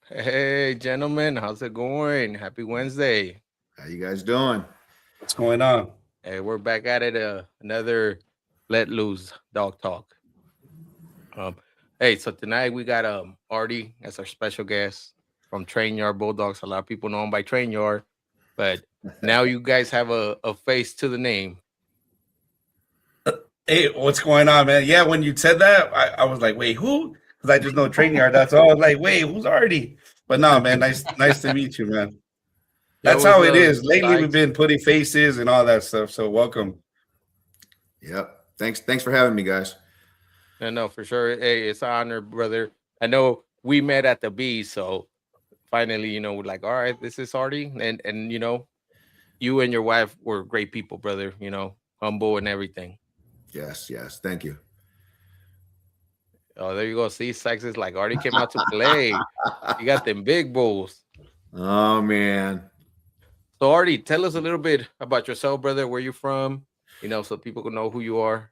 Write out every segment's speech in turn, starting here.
Hey, gentlemen, how's it going? Happy Wednesday. How you guys doing? What's going on? Hey, we're back at it. Another Let Loose Dog Talk. Um, hey, so tonight we got Artie as our special guest from Train Yard Bulldogs. A lot of people know him by Train Yard, but now you guys have a face to the name. Hey, what's going on, man? Yeah, when you said that, I was like, wait, who? Because I just know Training Yard. That's all. I was like, wait, who's Artie? But no, man, nice to meet you, man. Yo, That's what's how it up, is. Lately, we've Sykes? been putting faces and all that stuff. So welcome. Yep. Thanks for having me, guys. No, for sure. Hey, it's an honor, brother. I know we met at the B, so finally, we're like, all right, this is Artie, and you and your wife were great people, brother. Humble and everything. Yes. Thank you. Oh, there you go. See, Sykes is like already came out to play. You got them big bulls. Oh man. So, Artie, tell us a little bit about yourself, brother. Where you from? So people can know who you are.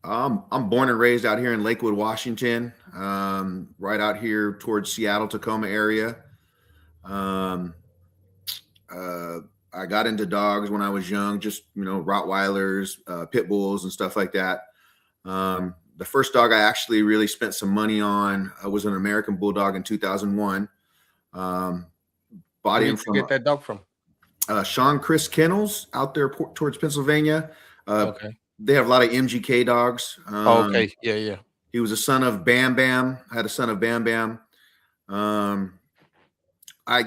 I'm born and raised out here in Lakewood, Washington. Right out here towards Seattle, Tacoma area. Um, I got into dogs when I was young, just Rottweilers, pit bulls, and stuff like that. The first dog I actually really spent some money on was an American Bulldog in 2001. Bought Where him did you from get that dog from? Sean Chris Kennels out there towards Pennsylvania. Okay. They have a lot of MGK dogs. Okay. Yeah. He was a son of Bam Bam. I had a son of Bam Bam. I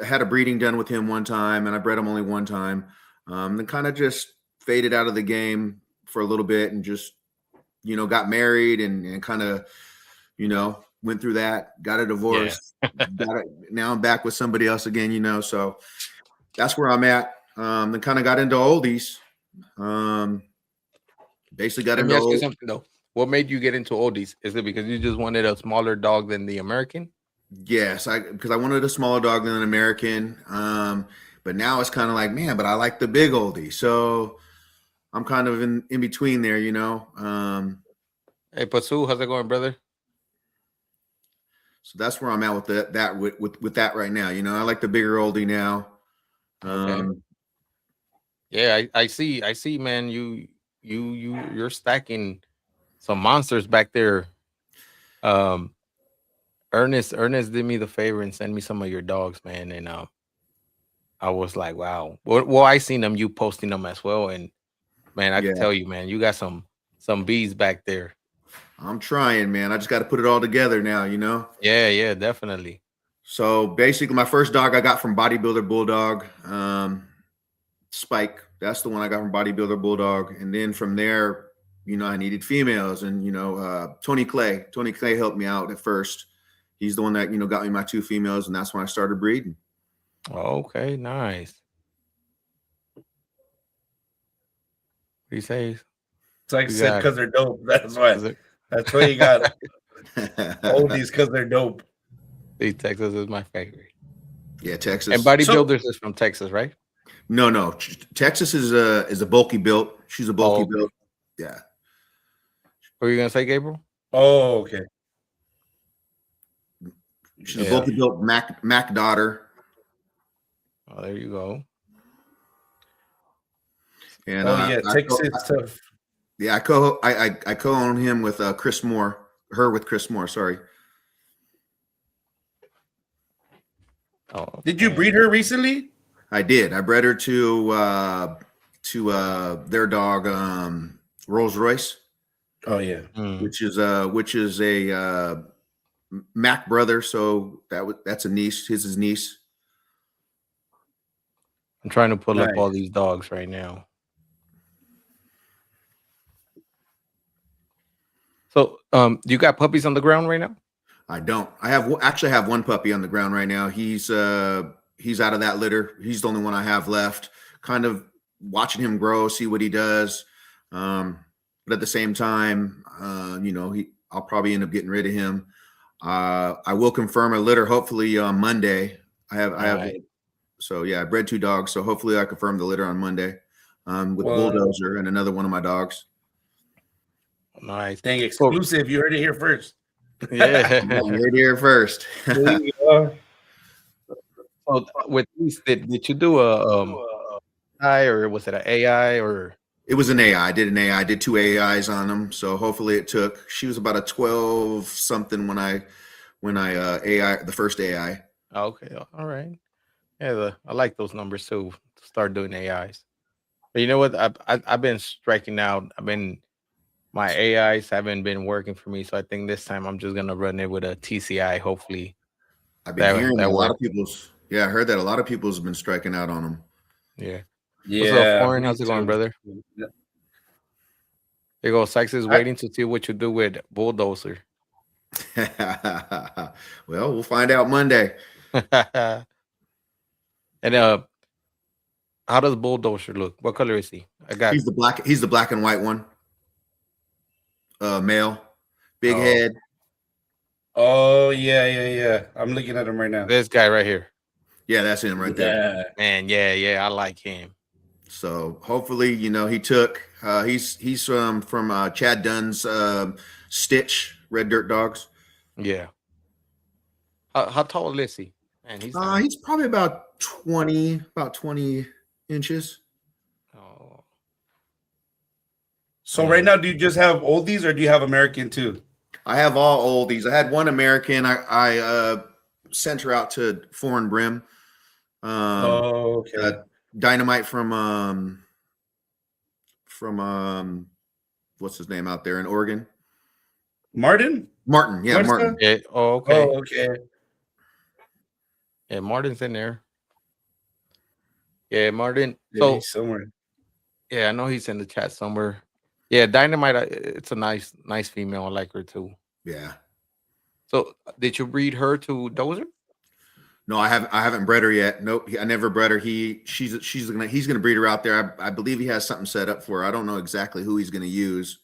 had a breeding done with him one time, and I bred him only one time. Then kind of just faded out of the game for a little bit, and just got married and kind of went through that. Got a divorce. Now I'm back with somebody else again. So that's where I'm at. Then kind of got into oldies. Basically got Let into me ask you something though. What made you get into oldies? Is it because you just wanted a smaller dog than the American? Yes, because I wanted a smaller dog than an American. But now it's kind of like, man, but I like the big oldie. So I'm kind of in between there. Hey, Pasu, how's it going, brother? So that's where I'm at with that with that right now. I like the bigger oldie now. Okay. Yeah, I see, man. You're stacking some monsters back there. Um, Ernest did me the favor and sent me some of your dogs, man, and I was like, wow. Well, I seen them, you posting them as well, and man, I Yeah, can tell you, man, you got some bees back there. I'm trying, man. I just got to put it all together now. Yeah, definitely. So basically, my first dog I got from Bodybuilder Bulldog, Spike. That's the one I got from Bodybuilder Bulldog, and then from there, I needed females, and Tony Clay. Tony Clay helped me out at first. He's the one that got me my two females, and that's when I started breeding. Okay, nice. What do you say? It's like You said got because they're dope. That's why. is it- That's why you got oldies because they're dope. Texas is my favorite. Yeah, And Texas. bodybuilders is from Texas, right? No. Texas is a bulky built. She's a bulky Okay. built. Yeah. What were you gonna say, Gabriel? Oh, okay. She's a bulky built Mac daughter. Oh, there you go. And Texas tough. Yeah, I co-own him with Chris Moore. Her with Chris Moore. Sorry. Oh, Did you breed her recently? I did. I bred her to their dog Rolls Royce. Oh yeah, which is a Mac brother. So that's a niece. His niece. I'm trying to pull up all these dogs right now. So, you got puppies on the ground right now? I don't. I actually have one puppy on the ground right now. He's out of that litter. He's the only one I have left. Kind of watching him grow, see what he does. But at the same time, I'll probably end up getting rid of him. I will confirm a litter hopefully on Monday. I have. So yeah, I bred two dogs. So hopefully I confirm the litter on Monday with Bulldozer and another one of my dogs. Nice. Dang, exclusive. You heard it here first. Yeah. You heard it here first. There you Uh, So with these, did you do a I or was it an AI or It was an AI. I did an AI. I did 2 AIs on them. So hopefully it took. She was about a 12 something when I AI the first AI. oh, okay, all right. Yeah, I like those numbers too. To start doing AIs. But you know what? I've been striking out. My AIs haven't been working for me, so I think this time I'm just gonna run it with a TCI. Hopefully I've been that hearing that that a lot works. of people's. Yeah, I heard that a lot of people's have been striking out on Yeah. What's up, yeah, Foreign? me How's it going, too. brother? Yeah. There you go. Sykes is I, waiting to see what you do with Bulldozer. them. Well, we'll find out Monday. And how does Bulldozer look? What color is he? I got. He's the black. He's the black and white one. Male, big Oh, head. oh yeah. I'm looking at him right now. this guy right here. Yeah, that's him right there. Yeah. Man, yeah, I like him. So hopefully, he took. He's from Chad Dunn's Stitch Red Dirt Dogs. Yeah. How tall is he? Man, he's not. He's probably about 20 inches. Oh, So right man. now, do you just have oldies or do you have American too? I have all oldies. I had one American. I sent her out to Foreign Brim. Oh, okay. Dynamite from what's his name out there in Oregon? Martin? Martin. Yeah, What's Martin. that? Yeah. Oh, okay. Oh, okay. Yeah, Martin's in there. Yeah, Martin. Yeah, So he's somewhere. yeah, I know he's in the chat somewhere. Yeah, Dynamite. It's a nice female. I like her too. Yeah. So did you breed her to Dozer? No, I haven't bred her yet. Nope, I never bred her. He's gonna breed her out there. I believe he has something set up for her. I don't know exactly who he's gonna use.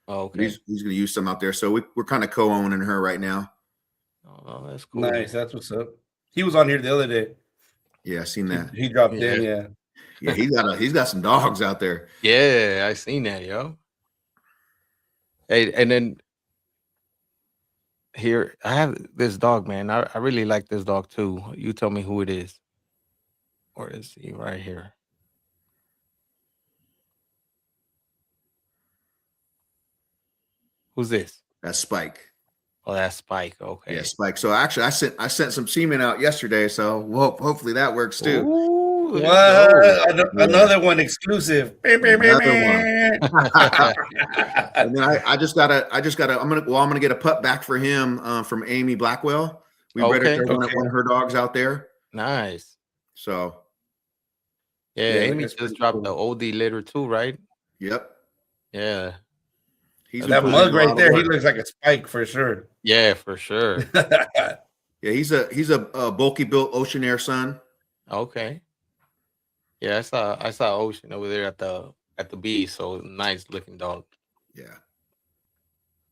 Oh, But okay. he's gonna use some out there. So we're kind of co-owning her right now. Oh, that's cool. Nice. That's what's up. He was on here the other day. Yeah, I seen He, that. he dropped Yeah. in. Yeah. Yeah, he's got some dogs out there. Yeah, I seen that, yo. Hey, and then here I have this dog, man. I really like this dog too. You tell me who it is. Or is he right here? Who's this? That's Spike. Oh, that's Spike. Okay. Yeah, Spike. So actually, I sent some semen out yesterday. So hopefully that works too. Ooh, there you What? go. Another one exclusive. Another one. And then I just gotta. I'm gonna get a pup back for him from Amy Blackwell. We bred Okay. her one of her dogs out there. Nice. So Yeah, Yeah, Amy that's just pretty dropped cool. the OD litter too, right? yep, Yeah. he's That been putting mug in a right lot of there, he work. looks like a Spike for sure. Yeah, for sure. Yeah, he's a bulky built Ocean Air son. Okay. Yeah, I saw Ocean over there at the B. So nice looking dog. Yeah.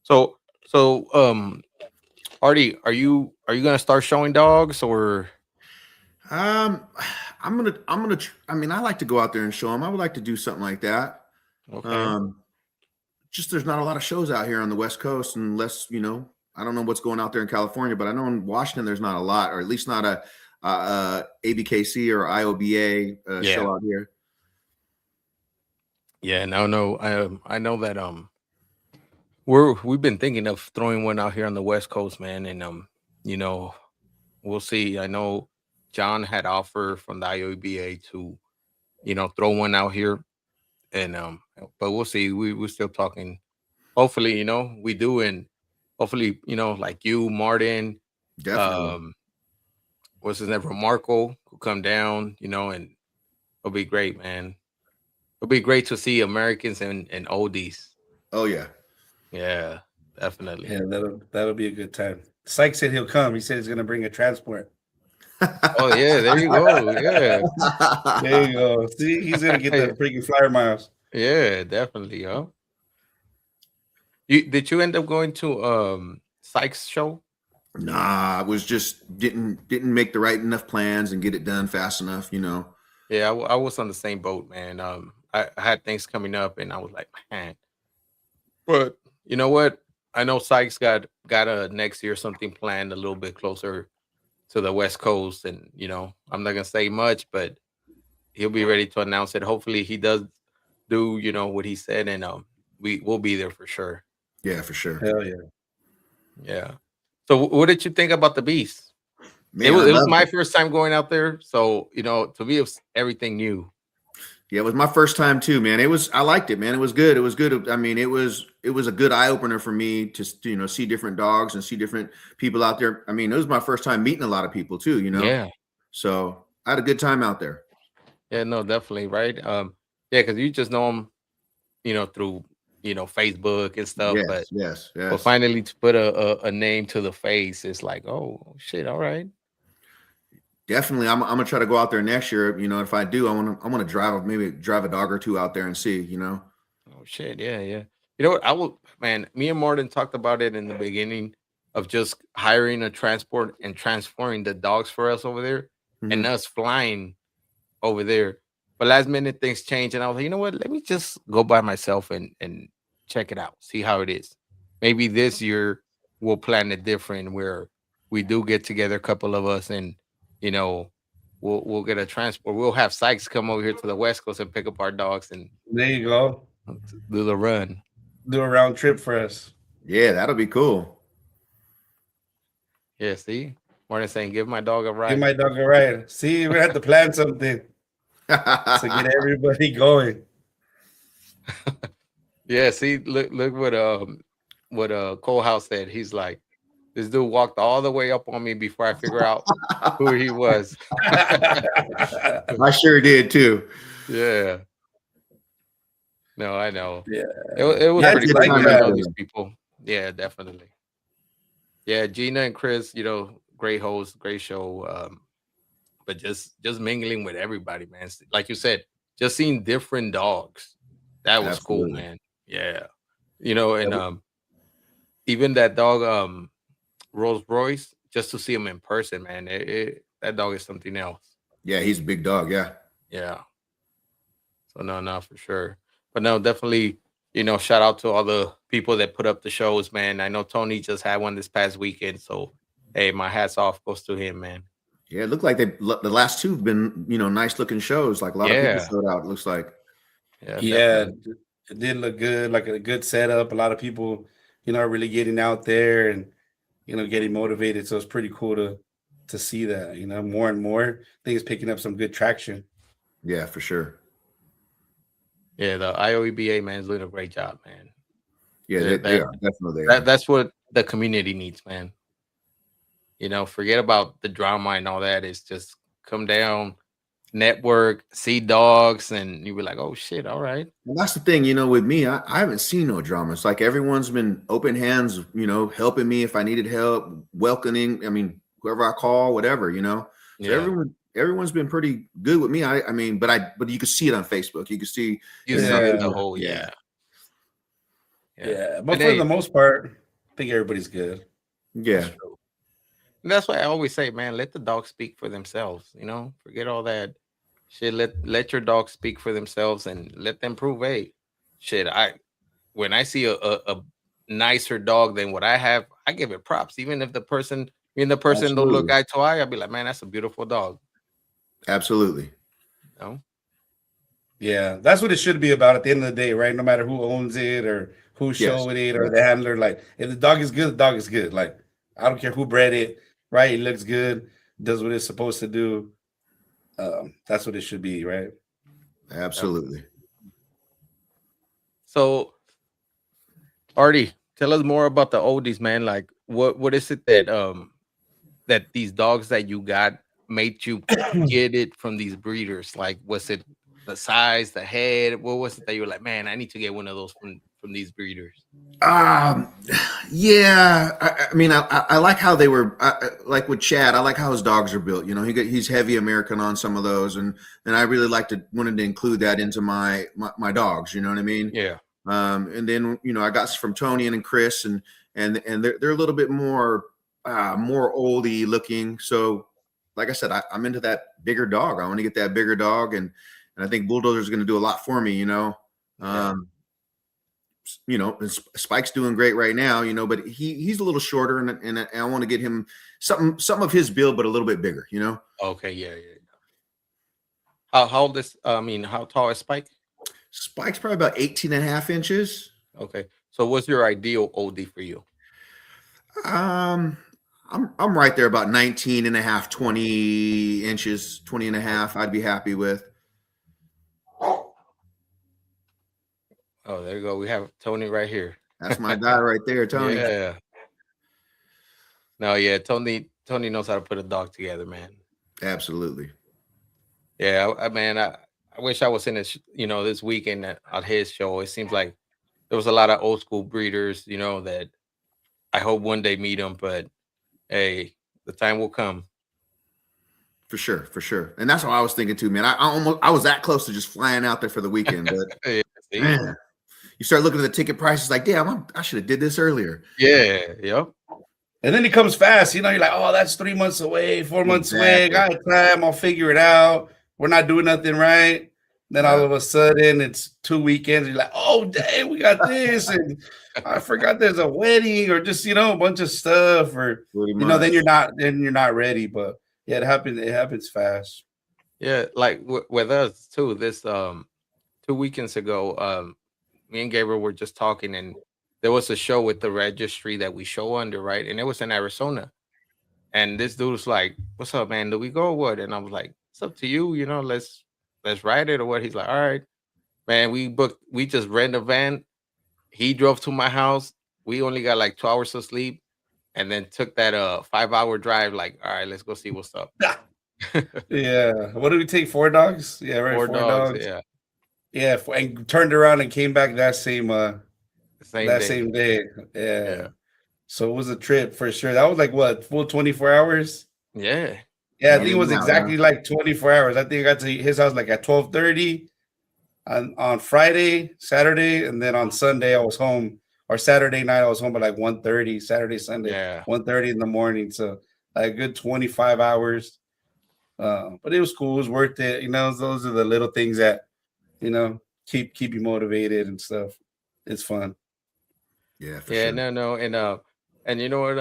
So Artie, are you gonna start showing dogs or I'm gonna. I mean, I like to go out there and show them. I would like to do something like that. okay? Just there's not a lot of shows out here on the West Coast, unless I don't know what's going out there in California, but I know in Washington there's not a lot, or at least not a ABKC or IOBA Yeah. show out here. Yeah, no. I know that we've been thinking of throwing one out here on the West Coast, man, and you know, we'll see. I know John had offered from the IOBA to, throw one out here, and but we'll see. We're still talking. Hopefully, we do, and hopefully, like you, Martin, Definitely. what's his name, Marco, who come down, and it'll be great, man. It'll be great to see Americans and oldies. Oh yeah. Yeah, definitely. Yeah, that'll be a good time. Syke said he'll come. He said he's gonna bring a transport. Oh yeah, there you go. Yeah, There you go. See, he's gonna get the freaking flyer miles. yeah, definitely. Huh? Did you end up going to Sykes show? Nah, I was just didn't make the right enough plans and get it done fast enough. Yeah, I was on the same boat, man. I had things coming up, and I was like, man. But you know what? I know Sykes got a next year something planned a little bit closer to the West Coast, and I'm not gonna say much, but he'll be ready to announce it. Hopefully, he does do what he said, and we will be there for sure. Yeah, for sure. Hell yeah. Yeah. So, what did you think about the Beast? Man, I It was loved my it. first time going out there, so to me, it was everything new. Yeah, it was my first time too, man. I liked it, man. It was good. It was good. I mean, it was a good eye opener for me to see different dogs and see different people out there. I mean, it was my first time meeting a lot of people too. Yeah. So I had a good time out there. Yeah. No, definitely. Right. Yeah, because you just know him, through Facebook and stuff, Yes, but yes, yes. finally to put a name to the face, it's like, oh shit, all right. Definitely. I'm gonna try to go out there next year. If I do, I want to drive a dog or two out there and see. Oh shit, yeah, yeah. You know what? I will, man. Me and Morton talked about it in the beginning of just hiring a transport and transferring the dogs for us over there, and Mhm. us flying over there. But last minute things changed, and I was like, you know what? Let me just go by myself and check it out, see how it is. Maybe this year we'll plan it different, where we do get together, a couple of us, and you know, we'll get a transport. We'll have Sykes come over here to the West Coast and pick up our dogs and There you go. do the run. Do a round trip for us. Yeah, that'll be cool. Yeah, see, Martin saying, give my dog a Give ride. my dog a ride. See, we have to plan something to get everybody going. Yeah, see, look what Cole House said. He's like, this dude walked all the way up on me before I figure out who he was. I sure did too. Yeah. No, I know. Yeah. It was Yeah, pretty it's cool like getting to that. know these people. Yeah, definitely. Yeah, Gina and Chris, great hosts, great show. But just mingling with everybody, man. Like you said, just seeing different dogs. That was cool, Absolutely. man. Yeah. And even that dog, Rolls Royce, just to see him in person, man, that dog is something else. Yeah, he's a big dog. Yeah. Yeah. So no, for sure. But no, definitely, shout out to all the people that put up the shows, man. I know Tony just had one this past weekend, so hey, my hats off goes to him, man. Yeah, it looked like the last two have been, nice looking shows. Like a lot of people Yeah, showed out, it looks like. yeah, Yeah, definitely. it did look good, like a good setup. A lot of people, are really getting out there and getting motivated. So it's pretty cool to see that. More and more things picking up some good traction. Yeah, for sure. Yeah, the IOEBA man's doing a great job, man. Yeah, That they that, are. Definitely they that are. that's what the community needs, man. Forget about the drama and all that. It's just come down, network, see dogs, and you be like, oh shit, all right. And that's the thing, with me, I haven't seen no drama. It's like everyone's been open hands, helping me if I needed help, welcoming. I mean, whoever I call, whatever. So Yeah. everyone's been pretty good with me. I mean, but you can see it on Facebook. You can see You it's see it Yeah, the something. whole, Yeah, yeah. Yeah. yeah. But And for the hey, most part, I think everybody's good. that's yeah, true. And that's why I always say, man, let the dogs speak for themselves. Forget all that shit. Let your dogs speak for themselves and let them prove, hey, shit. When I see a nicer dog than what I have, I give it props. Even if the person don't look absolutely, eye to eye, I'll be like, man, that's a beautiful dog. absolutely. You know? Yeah, that's what it should be about at the end of the day, right? No matter who owns it or who's Yes, showing it or the yes, handler, like if the dog is good, the dog is good. Like I don't care who bred it, right? It looks good, does what it's supposed to do. That's what it should be, right? absolutely. So, Artie, tell us more about the oldies, man. Like, what is it that these dogs that you got made you get it from these breeders? Like, was it the size, the head? What was it that you were like, man, I need to get one of those from these breeders? Um, yeah. I mean, I like how they were. Like with Chad, I like how his dogs are built. He's heavy American on some of those, and I really wanted to include that into my dogs. You know what I mean? Yeah, And then I got from Tony and Chris, and they're a little bit more oldie looking. So, like I said, I'm into that bigger dog. I want to get that bigger dog, and I think Bulldozer is going to do a lot for me. yeah, Um, and Spike's doing great right now, but he's a little shorter, and I want to get him some of his build, but a little bit bigger, Okay, yeah. How old is? I mean, how tall is Spike? Spike's probably about 18 and a half inches. Okay, so what's your ideal OD for you? I'm right there about 19 and a half, 20 inches, 20 and a half. I'd be happy with. Oh, there you go. We have Tony right here. That's my guy right there, Tony. Yeah. No, yeah, Tony knows how to put a dog together, man. Absolutely. Yeah, I wish I was in this, this weekend at his show. It seems like there was a lot of old school breeders, that I hope one day meet them, but hey, the time will come. For sure. And that's what I was thinking too, man. I was that close to just flying out there for the weekend, but Yeah, man, you start looking at the ticket prices like, damn, I should have did this earlier. Yeah, yep. And then it comes fast, you're like, oh, that's 3 months away, 4 months away. I got time. I'll figure it out. We're not doing nothing right. Then all of a sudden it's 2 weekends. You're like, oh, dang, we got this. And I forgot there's a wedding or just, a bunch of stuff or, then you're not ready. But yeah, it happens fast. Yeah. Like with us too, this, 2 weekends ago, me and Gabriel were just talking, and there was a show with the registry that we show under, right? And it was in Arizona. And this dude was like, what's up, man? Do we go or what? And I was like, it's up to you, let's ride it or what? He's like, all right, man, we just rent a van. He drove to my house. We only got like 2 hours of sleep, and then took that 5-hour drive. Like, all right, let's go see what's up. Yeah. What did we take? 4 dogs? Yeah, right. 4 dogs. Yeah. Yeah. And turned around and came back that same day. Yeah. So it was a trip for sure. That was like what, full 24 hours? Yeah. Yeah, I think it was exactly like 24 hours. I think I got to his house like at 12:30 on Friday, Saturday, and then on Sunday I was home, or Saturday night I was home by like 1:30, Saturday, Sunday, 1:30 in the morning. So like a good 25 hours. But it was cool. It was worth it. Those are the little things that, keep you motivated and stuff. It's fun. Yeah. Sure. No. And you know what?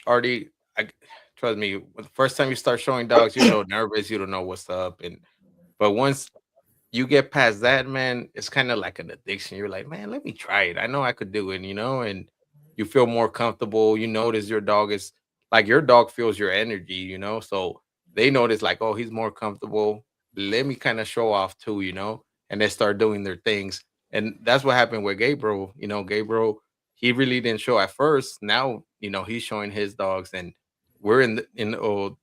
Artie, trust me, the first time you start showing dogs, you're nervous, you don't know what's up. But once you get past that, man, it's kind of like an addiction. You're like, man, let me try it. I know I could do it, and you feel more comfortable. You notice your dog is like, your dog feels your energy, so they notice like, oh, he's more comfortable. Let me kind of show off too, and they start doing their things. And that's what happened with Gabriel. Gabriel, he really didn't show at first. Now, he's showing his dogs, and we're in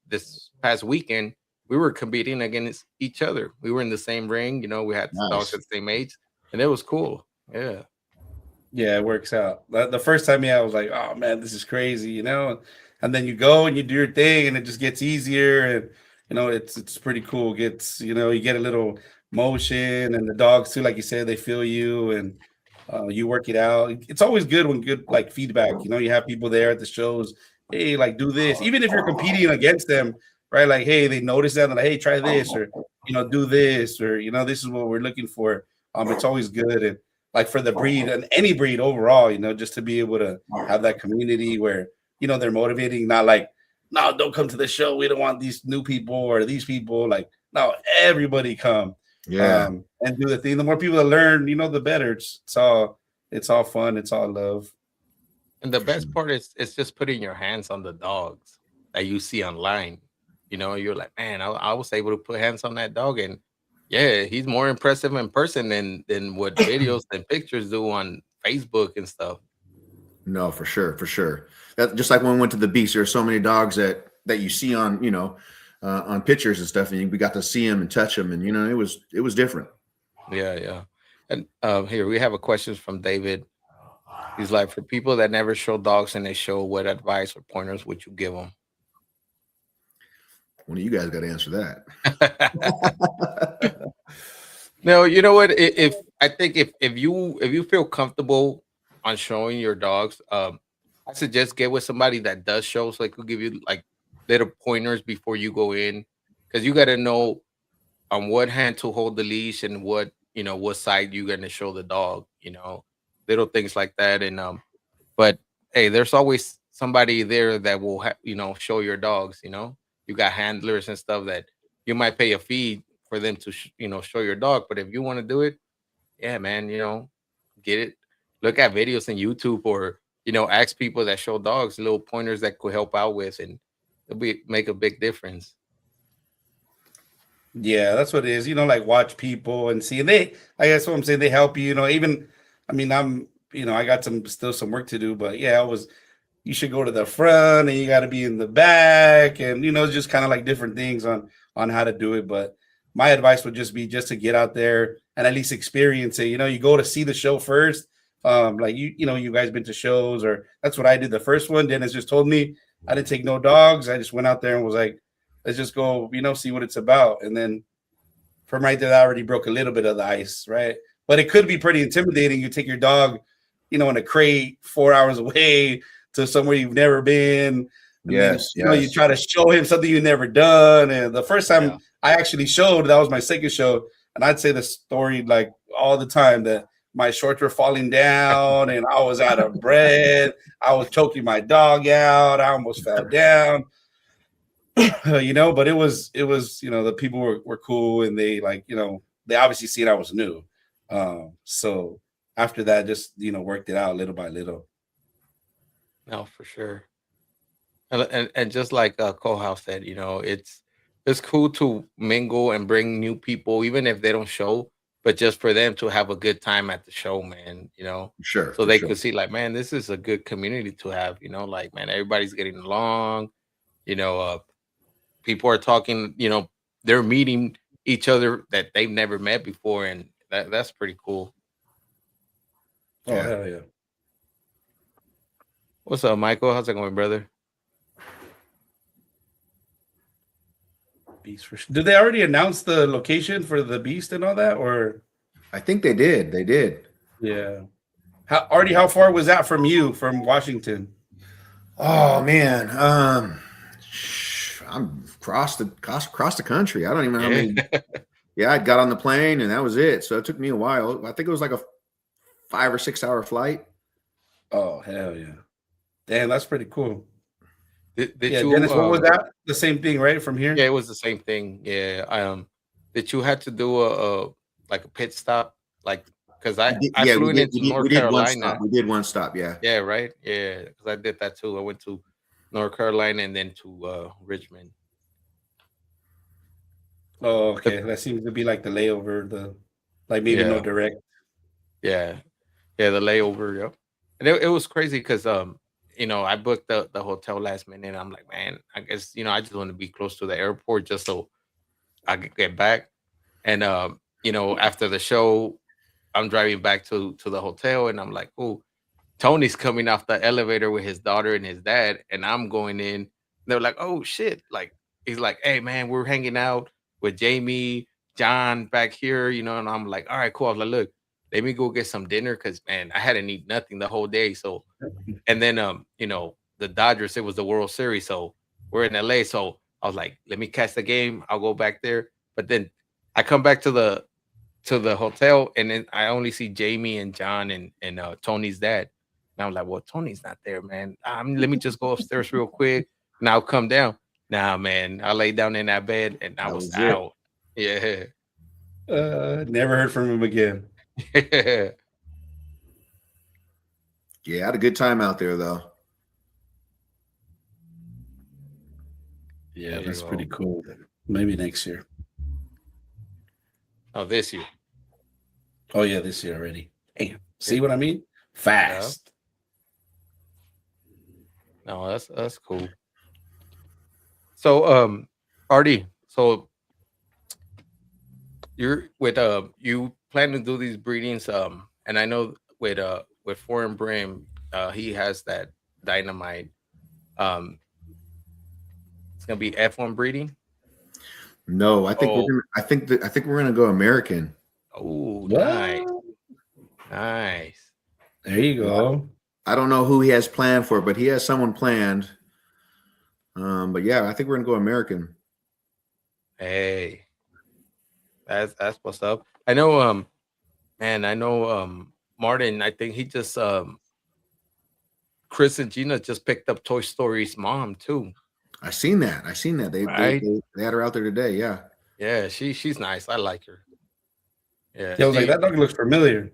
this past weekend, we were competing against each other. We were in the same ring. We had dogs at the same age, and it was cool. Yeah. Yeah, it works out. The first time, I was like, oh man, this is crazy, and then you go and you do your thing, and it just gets easier, and it's pretty cool. It gets, you get a little motion, and the dogs too, like you said, they feel you, and you work it out. It's always good when good like feedback. You have people there at the shows. Hey, like do this. Even if you're competing against them, right? Like, hey, they notice that, and like, hey, try this, or do this, or this is what we're looking for. It's always good, and like for the breed and any breed overall, just to be able to have that community where they're motivating, not like, no, don't come to the show. We don't want these new people or these people. Like, no, everybody come. Yeah. And do the thing. The more people that learn, the better. It's all fun. It's all love. And the best part is it's just putting your hands on the dogs that you see online. You're like, man, I was able to put hands on that dog, and yeah, he's more impressive in person than what videos and pictures do on Facebook and stuff. No, for sure. That, just like when we went to the beach, there are so many dogs that you see on on pictures and stuff, and we got to see them and touch them, and it was different. Yeah. And here we have a question from David. He's like, for people that never show dogs and they show, what advice or pointers would you give them? One of you guys got to answer that. No, you know what? If you feel comfortable on showing your dogs, I suggest get with somebody that does show, so they could give you like little pointers before you go in, because you got to know on what hand to hold the leash and what side you're going to show the dog. little things like that. And but hey, there's always somebody there that will show your dogs. You got handlers and stuff that you might pay a fee for them to show your dog. But if you want to do it, yeah, man, get it. Look at videos on YouTube, or ask people that show dogs little pointers that could help out with, and it'll make a big difference. Yeah, that's what it is. Like watch people and see. And I guess what I'm saying, they help you. Even, I mean, I got some work to do, but yeah, you should go to the front and you got to be in the back, and just kind of like different things on how to do it. But my advice would just be just to get out there and at least experience it. You go to see the show first. Like you guys been to shows, or that's what I did the first one. Dennis just told me I didn't take no dogs. I just went out there and was like, let's just go, see what it's about. And then from right there, that already broke a little bit of the ice, right? But it could be pretty intimidating. You take your dog, in a crate 4 hours away to somewhere you've never been. Yes, then, you try to show him something you've never done. And the first time I actually showed, that was my second show. And I'd say the story like all the time that my shorts were falling down and I was out of breath. I was choking my dog out. I almost fell down. But it was the people were cool, and they they obviously seen I was new. So after that, just worked it out little by little. No, for sure. And just like Kohouse said, it's cool to mingle and bring new people, even if they don't show, but just for them to have a good time at the show, man. Sure. So they could see, like, man, this is a good community to have. Like, man, everybody's getting along. People are talking. They're meeting each other that they've never met before, and that's pretty cool. Oh, hell yeah. What's up, Michael? How's it going, brother? Beast for sure. Did they already announce the location for the Beast and all that, or? I think they did. They did. Yeah. How far was that from you, from Washington? Oh man, I'm across the country. I don't even know how many. Yeah, I got on the plane and that was it. So it took me a while. I think it was like a 5 or 6 hour flight. Oh hell yeah! Damn, that's pretty cool. Did yeah, you, Dennis, what was that? The same thing, right? From here? Yeah, it was the same thing. Yeah. Did you had to do a pit stop? Like, because I flew into North Carolina. We did one stop. Yeah. Yeah. Right. Yeah. Because I did that too. I went to North Carolina and then to Richmond. Oh, okay. That seems to be like the layover. Maybe no direct. Yeah. Yeah. The layover. Yep. And it was crazy because I booked the hotel last minute. I'm like, man, I guess I just want to be close to the airport just so I could get back. And after the show, I'm driving back to the hotel, and I'm like, oh, Tony's coming off the elevator with his daughter and his dad, and I'm going in. They're like, oh shit! Like, he's like, hey man, we're hanging out with Jamie, John back here, and I'm like, all right, cool. I was like, look, let me go get some dinner because man, I hadn't eaten nothing the whole day. So, and then the Dodgers, it was the World Series, so we're in LA. So I was like, let me catch the game. I'll go back there. But then I come back to the hotel, and then I only see Jamie and John and Tony's dad. And I'm like, well, Tony's not there, man. Let me just go upstairs real quick, and I'll come down. Nah, man, I laid down in that bed, and I was out. Yeah. Never heard from him again. Yeah, I had a good time out there, though. Yeah, that's pretty cool. Maybe next year. Oh, this year. Oh, yeah, this year already. Damn. See what I mean? Fast. Yeah. No, that's cool. So, Artie, so you're with you plan to do these breedings, and I know with Foreign Brim, he has that dynamite. It's gonna be F1 breeding. No, I think we're gonna go American. Oh, nice. Nice. There you go. I don't know who he has planned for, but he has someone planned. But yeah, I think we're gonna go American. Hey, that's what's up. I know, man. I know, Martin, I think he just Chris and Gina just picked up Toy Story's mom too. I seen that. I seen that. Right? They had her out there today. Yeah. Yeah, she's nice. I like her. Yeah, Yeah, I was like, that dog looks familiar.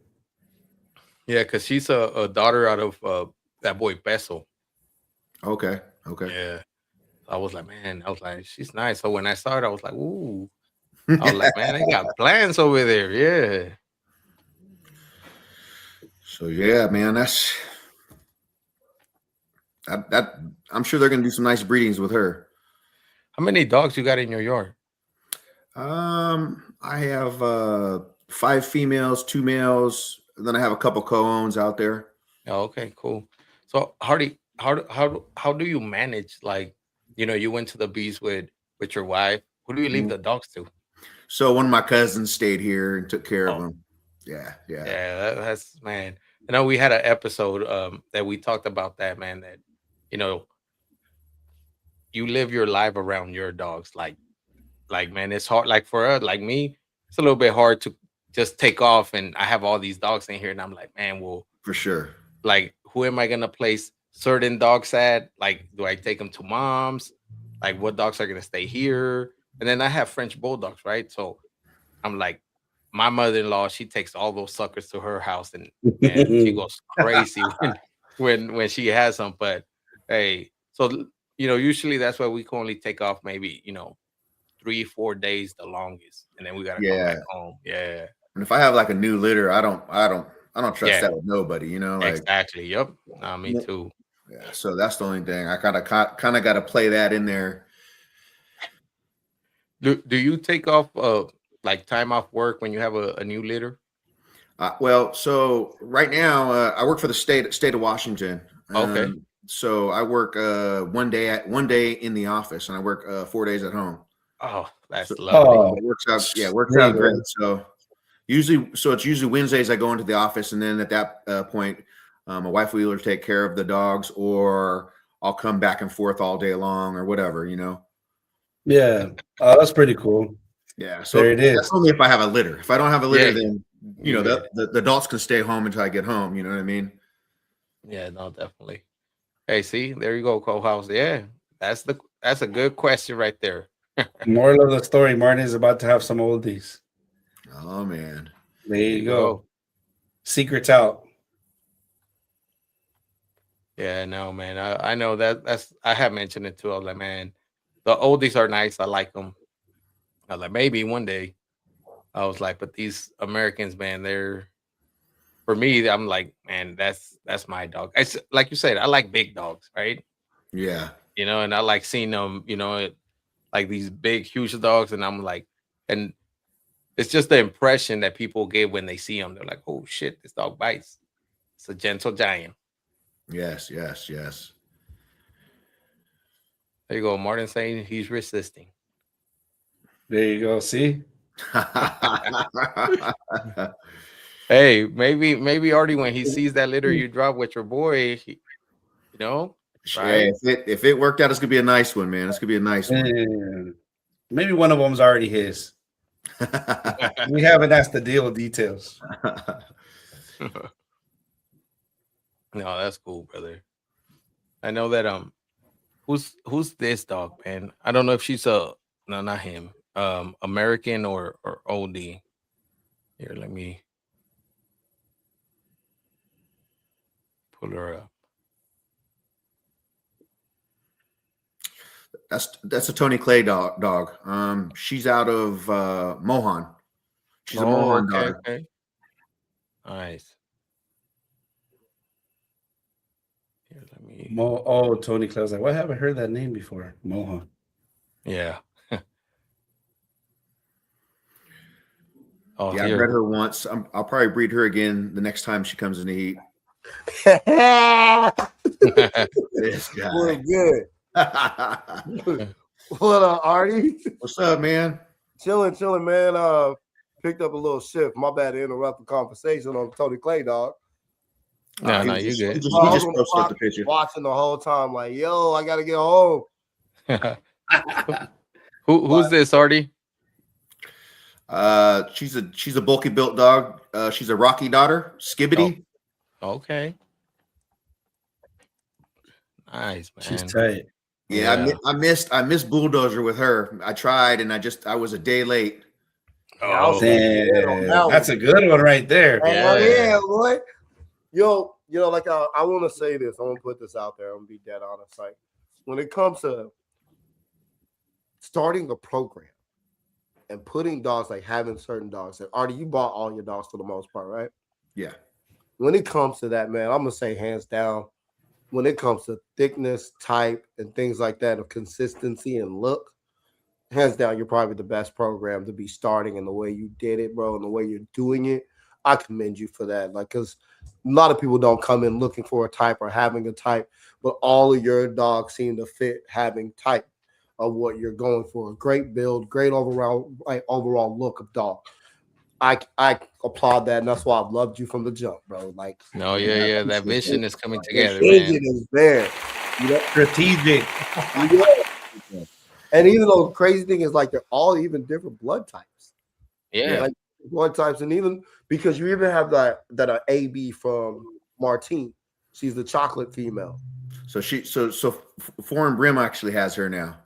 yeah, because she's a daughter out of that boy Besso. Okay. Okay. Yeah. I was like, man, I was like, she's nice. So when I saw it, I was like, ooh. I was like, man, they got plans over there. Yeah. So yeah, man, that's that. I'm sure they're gonna do some nice breedings with her. How many dogs you got in your yard? I have 5 females, 2 males, and then I have a couple co-owns out there. Oh, okay, cool. So Hardy, how do you manage, like, you went to the bees with your wife? Who do you leave the dogs to? So one of my cousins stayed here and took care of Oh, them. Yeah, yeah, yeah, that's man. I know we had an episode that we talked about that, man, that you know, you live your life around your dogs. Like man, it's hard. Like for us, like me, it's a little bit hard to just take off and I have all these dogs in here and I'm like, man, well, for sure. like who am I gonna place certain dogs at? Like, do I take them to mom's? Like, what dogs are gonna stay here? And then I have French bulldogs, right? So I'm like, my mother-in-law, she takes all those suckers to her house, and man, she goes crazy when she has them. But hey, so usually that's why we can only take off maybe 3-4 days the longest, and then we gotta come Yeah. back home. Yeah. And if I have like a new litter, I don't trust Yeah. that with nobody. Like Exactly. Yep. Me Yeah. too. yeah. So that's the only thing I kind of got to play that in there. Do you take off like time off work when you have a new litter? Well, so right now I work for the state of Washington. Okay. So I work one day in the office, and I work 4 days at home. Oh, that's So lovely. it works out. Yeah, it works out great. So it's usually Wednesdays I go into the office, and then at that point, my wife will either take care of the dogs, or I'll come back and forth all day long, or whatever. Yeah. Oh, that's pretty cool. Yeah. So There it is. that's only if I have a litter. If I don't have a litter, Yeah, then you get it. the adults can stay home until I get home. You know what I mean? Yeah, no, definitely. Hey, see, there you go, co-house. Yeah, that's a good question right there. Moral of the story: Martin is about to have some oldies. Oh man. There you go. Secrets out. Yeah, no, man. I know that's I have mentioned it too. I was like, man, the oldies are nice. I like them. I was like, maybe one day. I was like, but these Americans, man, they're for me. I'm like, man, that's my dog. It's like you said, I like big dogs, right? Yeah. And I like seeing them, like these big, huge dogs, and I'm like, and it's just the impression that people get when they see them. They're like, oh shit, this dog bites. It's a gentle giant. Yes. Yes. Yes. There you go. Martin saying he's resisting. There you go. See? Hey, maybe Artie, when he sees that litter you drop with your boy, right? If it worked out, it's gonna be a nice one, man. It's gonna be a nice one. Yeah. Maybe one of them's already his. We haven't asked the deal details. No, that's cool, brother. I know that who's this dog, man? I don't know if she's no, not him. American or Olde. Here, let me pull her up. That's a Tony Clay dog. She's out of Mohan. She's a Mohan dog. Okay. Nice. Here, let me. Tony Clay. I was like, why haven't I heard that name before? Mohan. Yeah. Yeah, I bred her once. I'll probably breed her again the next time she comes in the heat. This guy. We're good. What up, Artie? What's up, man? Chilling, man. Picked up a little shift. My bad to interrupt the conversation on Tony Clay, dog. No, you good. He just on the posted up the picture. watching the whole time, like, yo, I gotta get home. Who's this, Artie? She's a bulky built dog. She's a Rocky daughter, Skibbity. Okay. Nice, She's man. tight. Yeah, Yeah. I missed Bulldozer with her. I tried and I was a day late. Yeah, I was Oh, on that Damn, that's one. a good one right there. Yeah, boy. Yo, like I want to say this. I want to put this out there. I'm gonna be dead honest. Like when it comes to starting a program and putting dogs, like having certain dogs. And Artie, you bought all your dogs for the most part, right? Yeah. When it comes to that, man, I'm gonna say hands down. When it comes to thickness, type, and things like that, of consistency and look, hands down, you're probably the best program to be starting in the way you did it, bro, and the way you're doing it. I commend you for that. Like, because a lot of people don't come in looking for a type or having a type, but all of your dogs seem to fit having type of what you're going for. Great build, great overall look of dog. I applaud that, and that's why I've loved you from the jump, bro. Like, no, yeah. That vision is coming the together, vision man. is there. You know? Strategic. And even though the crazy thing is, like, they're all even different blood types. Yeah. Like blood types, and even because you even have that AB from Martine. She's the chocolate female. So Foreign Brim actually has her now.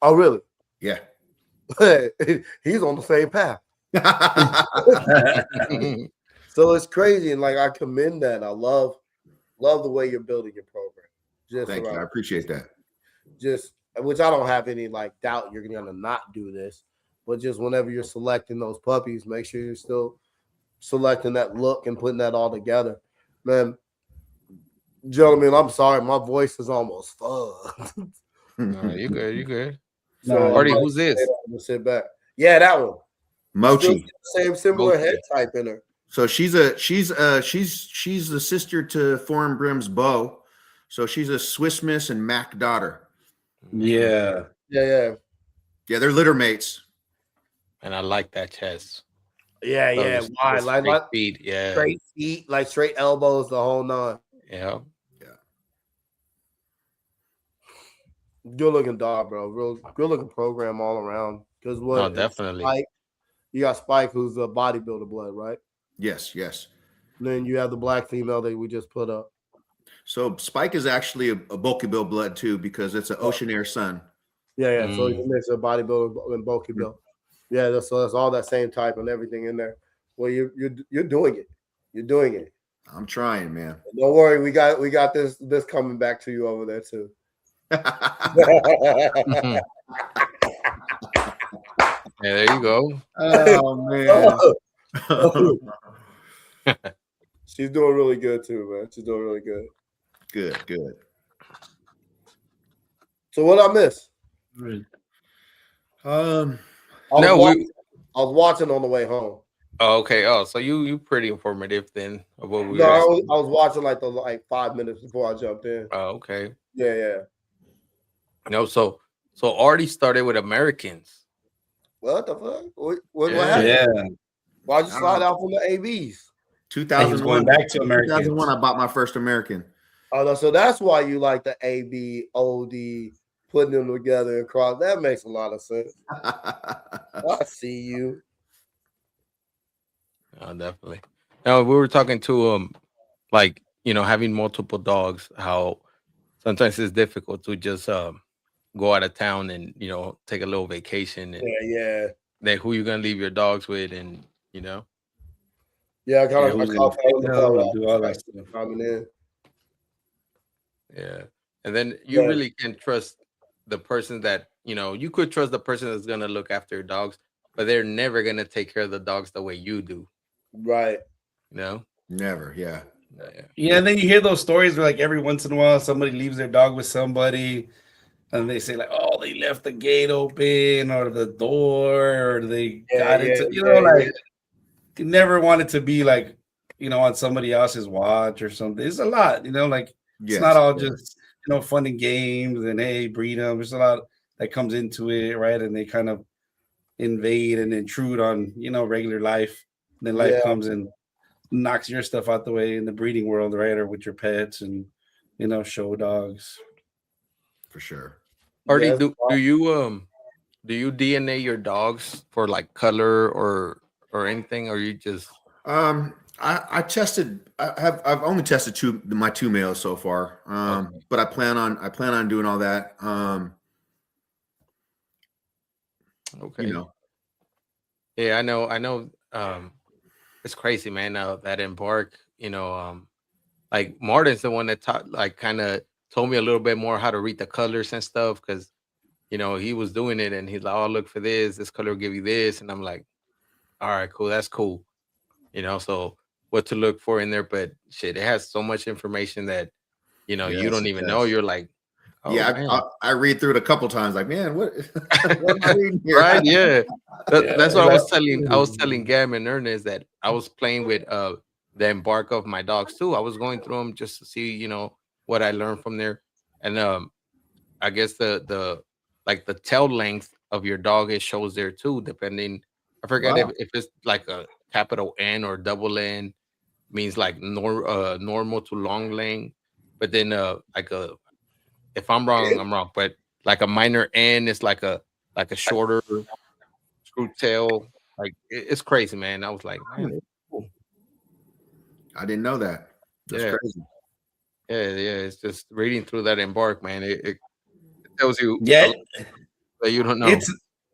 Oh, really? Yeah. He's on the same path. So it's crazy, and like I commend that. I love the way you're building your program. Just Thank you. I appreciate that. Just which I don't have any like doubt you're gonna not do this, but just whenever you're selecting those puppies, make sure you're still selecting that look and putting that all together. Man, gentlemen, I'm sorry, my voice is almost fucked. No, you good. You good. No, Artie, who's this? I'm gonna sit back. Yeah, that one. Mochi. Same similar Mochi. head type in her. So she's the sister to Foreign Brim's Beau. So she's a Swiss Miss and Mac daughter. yeah. Yeah. Yeah, they're litter mates. And I like that chest. Yeah. Those Why? straight Like feet. Yeah. straight feet, like straight elbows, the whole nine. Yeah. Good looking dog, bro. Real good looking program all around. Because what? No, definitely. Spike, you got Spike, who's a bodybuilder blood, right? Yes. And then you have the black female that we just put up. So Spike is actually a bulky build blood too, because it's an Ocean Air son. Yeah. So you mix a bodybuilder and bulky build. Yeah, that's all that same type and everything in there. Well, you're doing it. You're doing it. I'm trying, man. Don't worry, we got this coming back to you over there too. Yeah, there you go. Oh man. She's doing really good too, man. She's doing really good. Good. So what I miss? Um, No, I was watching on the way home. Oh, okay. Oh, so you pretty informative then of what we No, I were. was watching like 5 minutes before I jumped in. Oh, okay. Yeah. No, so already started with Americans. What the fuck? What Yeah. happened? Yeah. Why'd you slide out from the ABs? 2001. going back to Americans. 2001, I bought my first American. Oh no, so that's why you like the AB, OD, putting them together and cross. That makes a lot of sense. I see you. Oh, definitely. Now we were talking to like having multiple dogs. How sometimes it's difficult to just go out of town and take a little vacation and Yeah. then who you gonna leave your dogs with and Yeah, Yeah, I who's caught gonna pick that them and do all that stuff. coming in. yeah, and then you Yeah. really can trust the person that you could trust the person that's gonna look after your dogs, but they're never gonna take care of the dogs the way you do. Right. Never, yeah. Yeah, and then you hear those stories where like every once in a while somebody leaves their dog with somebody and they say like, oh, they left the gate open or the door or they got into you never want it to be like on somebody else's watch or something. It's a lot, like it's not all just fun and games and hey, breed them. There's a lot that comes into it, right? And they kind of invade and intrude on regular life. And then life comes and knocks your stuff out the way in the breeding world, right? Or with your pets and show dogs. For sure. Artie, Yes. do you Do you DNA your dogs for like color or anything, or you just I tested. I've only tested my two males so far. okay? But I plan on doing all that. You Okay. know, Yeah, I know. I know. It's crazy, man. That embark, like Martin's the one that taught, like, kind of told me a little bit more how to read the colors and stuff, because he was doing it, and he's like, "Oh, look for this. This color will give you this," and I'm like, "All right, cool. That's cool." So what to look for in there, but shit, it has so much information that you yes, don't it even know. does. You're like, "Oh Yeah, man." I read through it a couple times. Like, man, what what am I reading here? Right, yeah. Yeah, That's what you're I was telling Gam and Ernest, that I was playing with the embark of my dogs too. I was going through them just to see, what I learned from there. And I guess the like the tail length of your dog, it shows there too, depending. I forget if, Wow. if it's like a capital N or double N, means like normal to long length. But then like a if I'm wrong, I'm wrong. But like a minor N is like a shorter screw tail. Like it's crazy, man. I was like, man, it's cool. I didn't know that. That's Yeah, crazy. yeah. It's just reading through that embark, man. It tells you a yeah. lot that you don't know.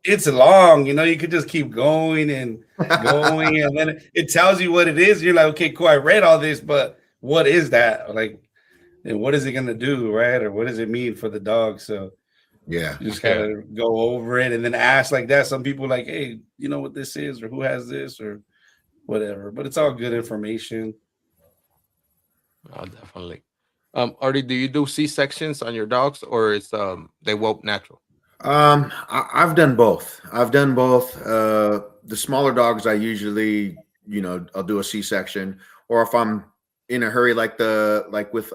It's long, you could just keep going and going, and then it tells you what it is. You're like, okay, cool, I read all this, but what is that? Like, and what is it gonna do, right? Or what does it mean for the dog? So Yeah. you just Yeah, gotta go over it and then ask like that. Some people like, hey, you know what this is, or who has this, or whatever. But it's all good information. oh, definitely. Artie, do you do C sections on your dogs, or is they whoop natural? I've done both. I've done both. The smaller dogs, I usually, I'll do a C-section, or if I'm in a hurry, like with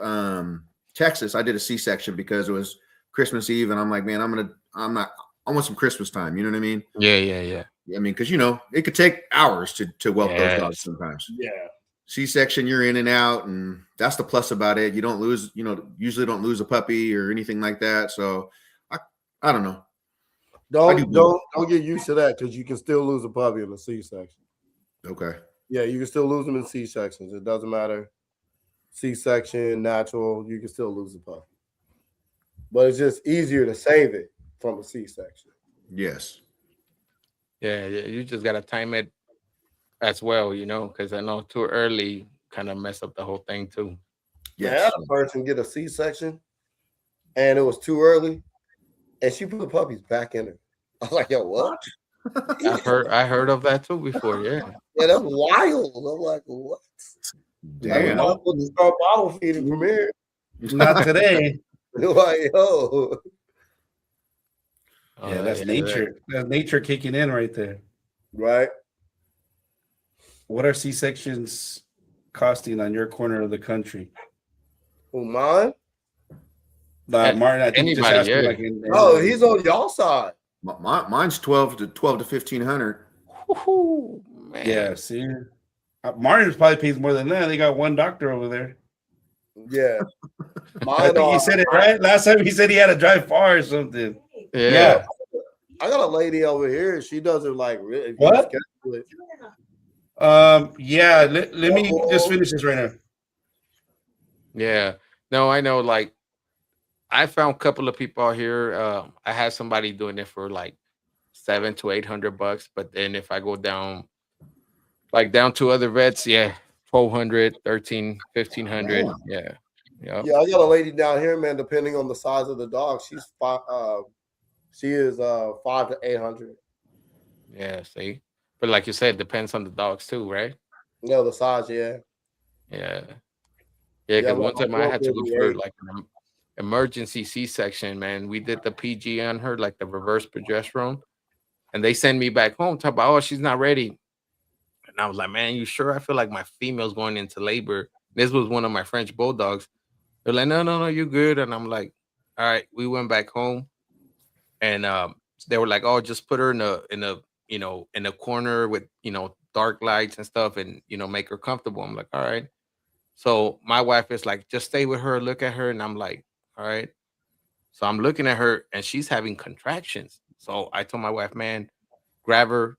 Texas, I did a C-section because it was Christmas Eve, and I'm like, man, I'm not, I want some Christmas time. You know what I mean? Yeah. I mean, because it could take hours to whelp those dogs Yes. sometimes. Yeah. C-section, you're in and out, and that's the plus about it. You don't lose, usually don't lose a puppy or anything like that. So I, I don't know. I do Don't both. don't get used to that because you can still lose a puppy in the C section. Okay. Yeah, you can still lose them in C sections. It doesn't matter. C section, natural, you can still lose a puppy. But it's just easier to save it from a C section. Yes. Yeah. You just gotta time it as well, because I know too early kind of mess up the whole thing too. Man, I had Yes. a person get a C section and it was too early, and she put the puppies back in her. I was like, yo, what? I heard of that too before. Yeah. Yeah, that's wild. I'm like, what? Like, we're Damn. not supposed to start bottle feeding from here. Not today. Like, yo, Yeah, that's Yeah. nature. That's nature kicking in right there. right? What are C sections costing on your corner of the country? Who mine? Martin, I think you just Anybody, asked me yeah. like Oh, he's on y'all side. Mine's 12 to 1500. Woo-hoo, man. Yeah, see, Martin's probably pays more than that. They got one doctor over there. Yeah. I Mine think he are, said it right last time. He said he had to drive far or something. Yeah. I got a lady over here. She doesn't like really What? schedule it. Yeah. Let me just finish this right now. Yeah. No, I know. Like, I found a couple of people out here. I had somebody doing it for like 700 to 800 bucks, but then if I go down, like down to other vets, yeah, 1200, 13, 1500. Damn. Yeah. Yeah. Yeah, I got a lady down here, man. Depending on the size of the dog, she's five. She is 5 to 800. Yeah. See, but like you said, depends on the dogs too, right? No, the size, yeah. Yeah. Yeah. Yeah, Because my one time I girl had to gave go me for 8. like an emergency C-section, man. We did the PG on her, like the reverse progesterone, and they send me back home. Talk about, oh, she's not ready. And I was like, man, you sure? I feel like my female's going into labor. This was one of my French bulldogs. They're like, no, you're good. And I'm like, all right. We went back home, and they were like, oh, just put her in a corner with dark lights and stuff, and make her comfortable. I'm like, all right. So my wife is like, just stay with her, look at her, and I'm like, all right. So I'm looking at her, and she's having contractions. So I told my wife, man, grab her.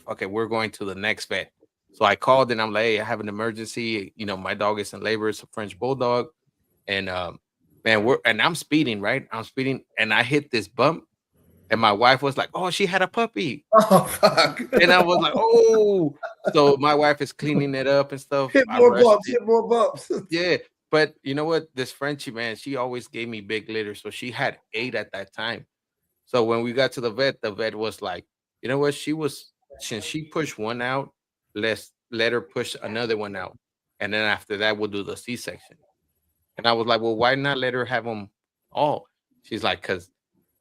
Okay, we're going to the next vet. So I called and I'm like, hey, I have an emergency. You know, my dog is in labor. It's a French bulldog. And man, I'm speeding, right? I'm speeding and I hit this bump. And my wife was like, oh, she had a puppy. Oh fuck! And I was like, oh. So my wife is cleaning it up and stuff. Hit I more rushed bumps, it. hit more bumps. Yeah. But you know what? This Frenchie, man, she always gave me big litters. So she had 8 at that time. So when we got to the vet was like, you know what? Since she pushed one out, let's let her push another one out. And then after that, we'll do the C-section. And I was like, well, why not let her have them all? She's like, because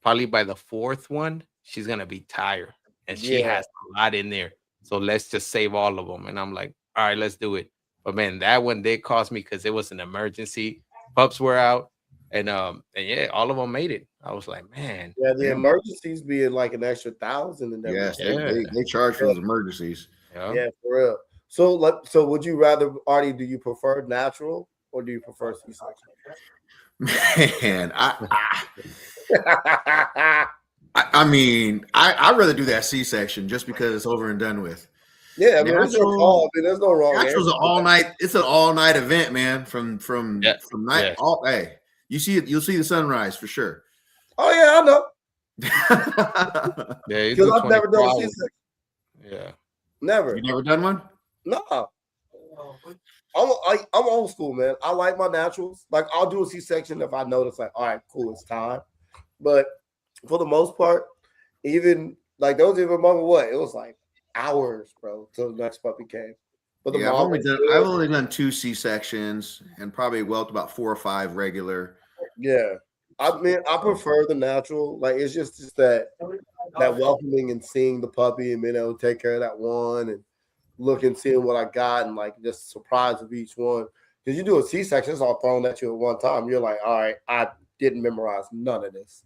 probably by the 4th one, she's gonna be tired. And she Yeah. has a lot in there. So let's just save all of them. And I'm like, all right, let's do it. But man, that one did cost me because it was an emergency. Pups were out. And yeah, all of them made it. I was like, man, Yeah, the Yeah. emergencies being like an extra 1,000 and Yes, everything. they charge for those emergencies. yeah. Yeah, for real. So would you rather, Artie, do you prefer natural or do you prefer C-section? Man, I mean, I'd rather do that C-section just because it's over and done with. Yeah, I mean, it's your Natural- call. I mean, there's no wrong Natural's an answer. all night. It's an all night event, man. From Yeah, night yes. all. Hey, you see it. You'll see the sunrise for sure. Oh yeah, I know. Yeah, you Because do I've never 24 done a hours. C-section. Yeah. Never. You never done one? No. I'm old school, man. I like my naturals. Like I'll do a C-section if I notice, like, all right, cool, it's time. But for the most part, even like those even moment what it was like hours, bro, till the next puppy came. But the Yeah, mom was I've good. only done 2 C-sections and probably whelped about 4 or 5 regular. Yeah. I mean, I prefer the natural. Like it's just that welcoming and seeing the puppy and being able to take care of that one and looking, seeing what I got and like just surprised with each one. Because you do a C-section, it's all thrown at you at one time. You're like, all right, I didn't memorize none of this.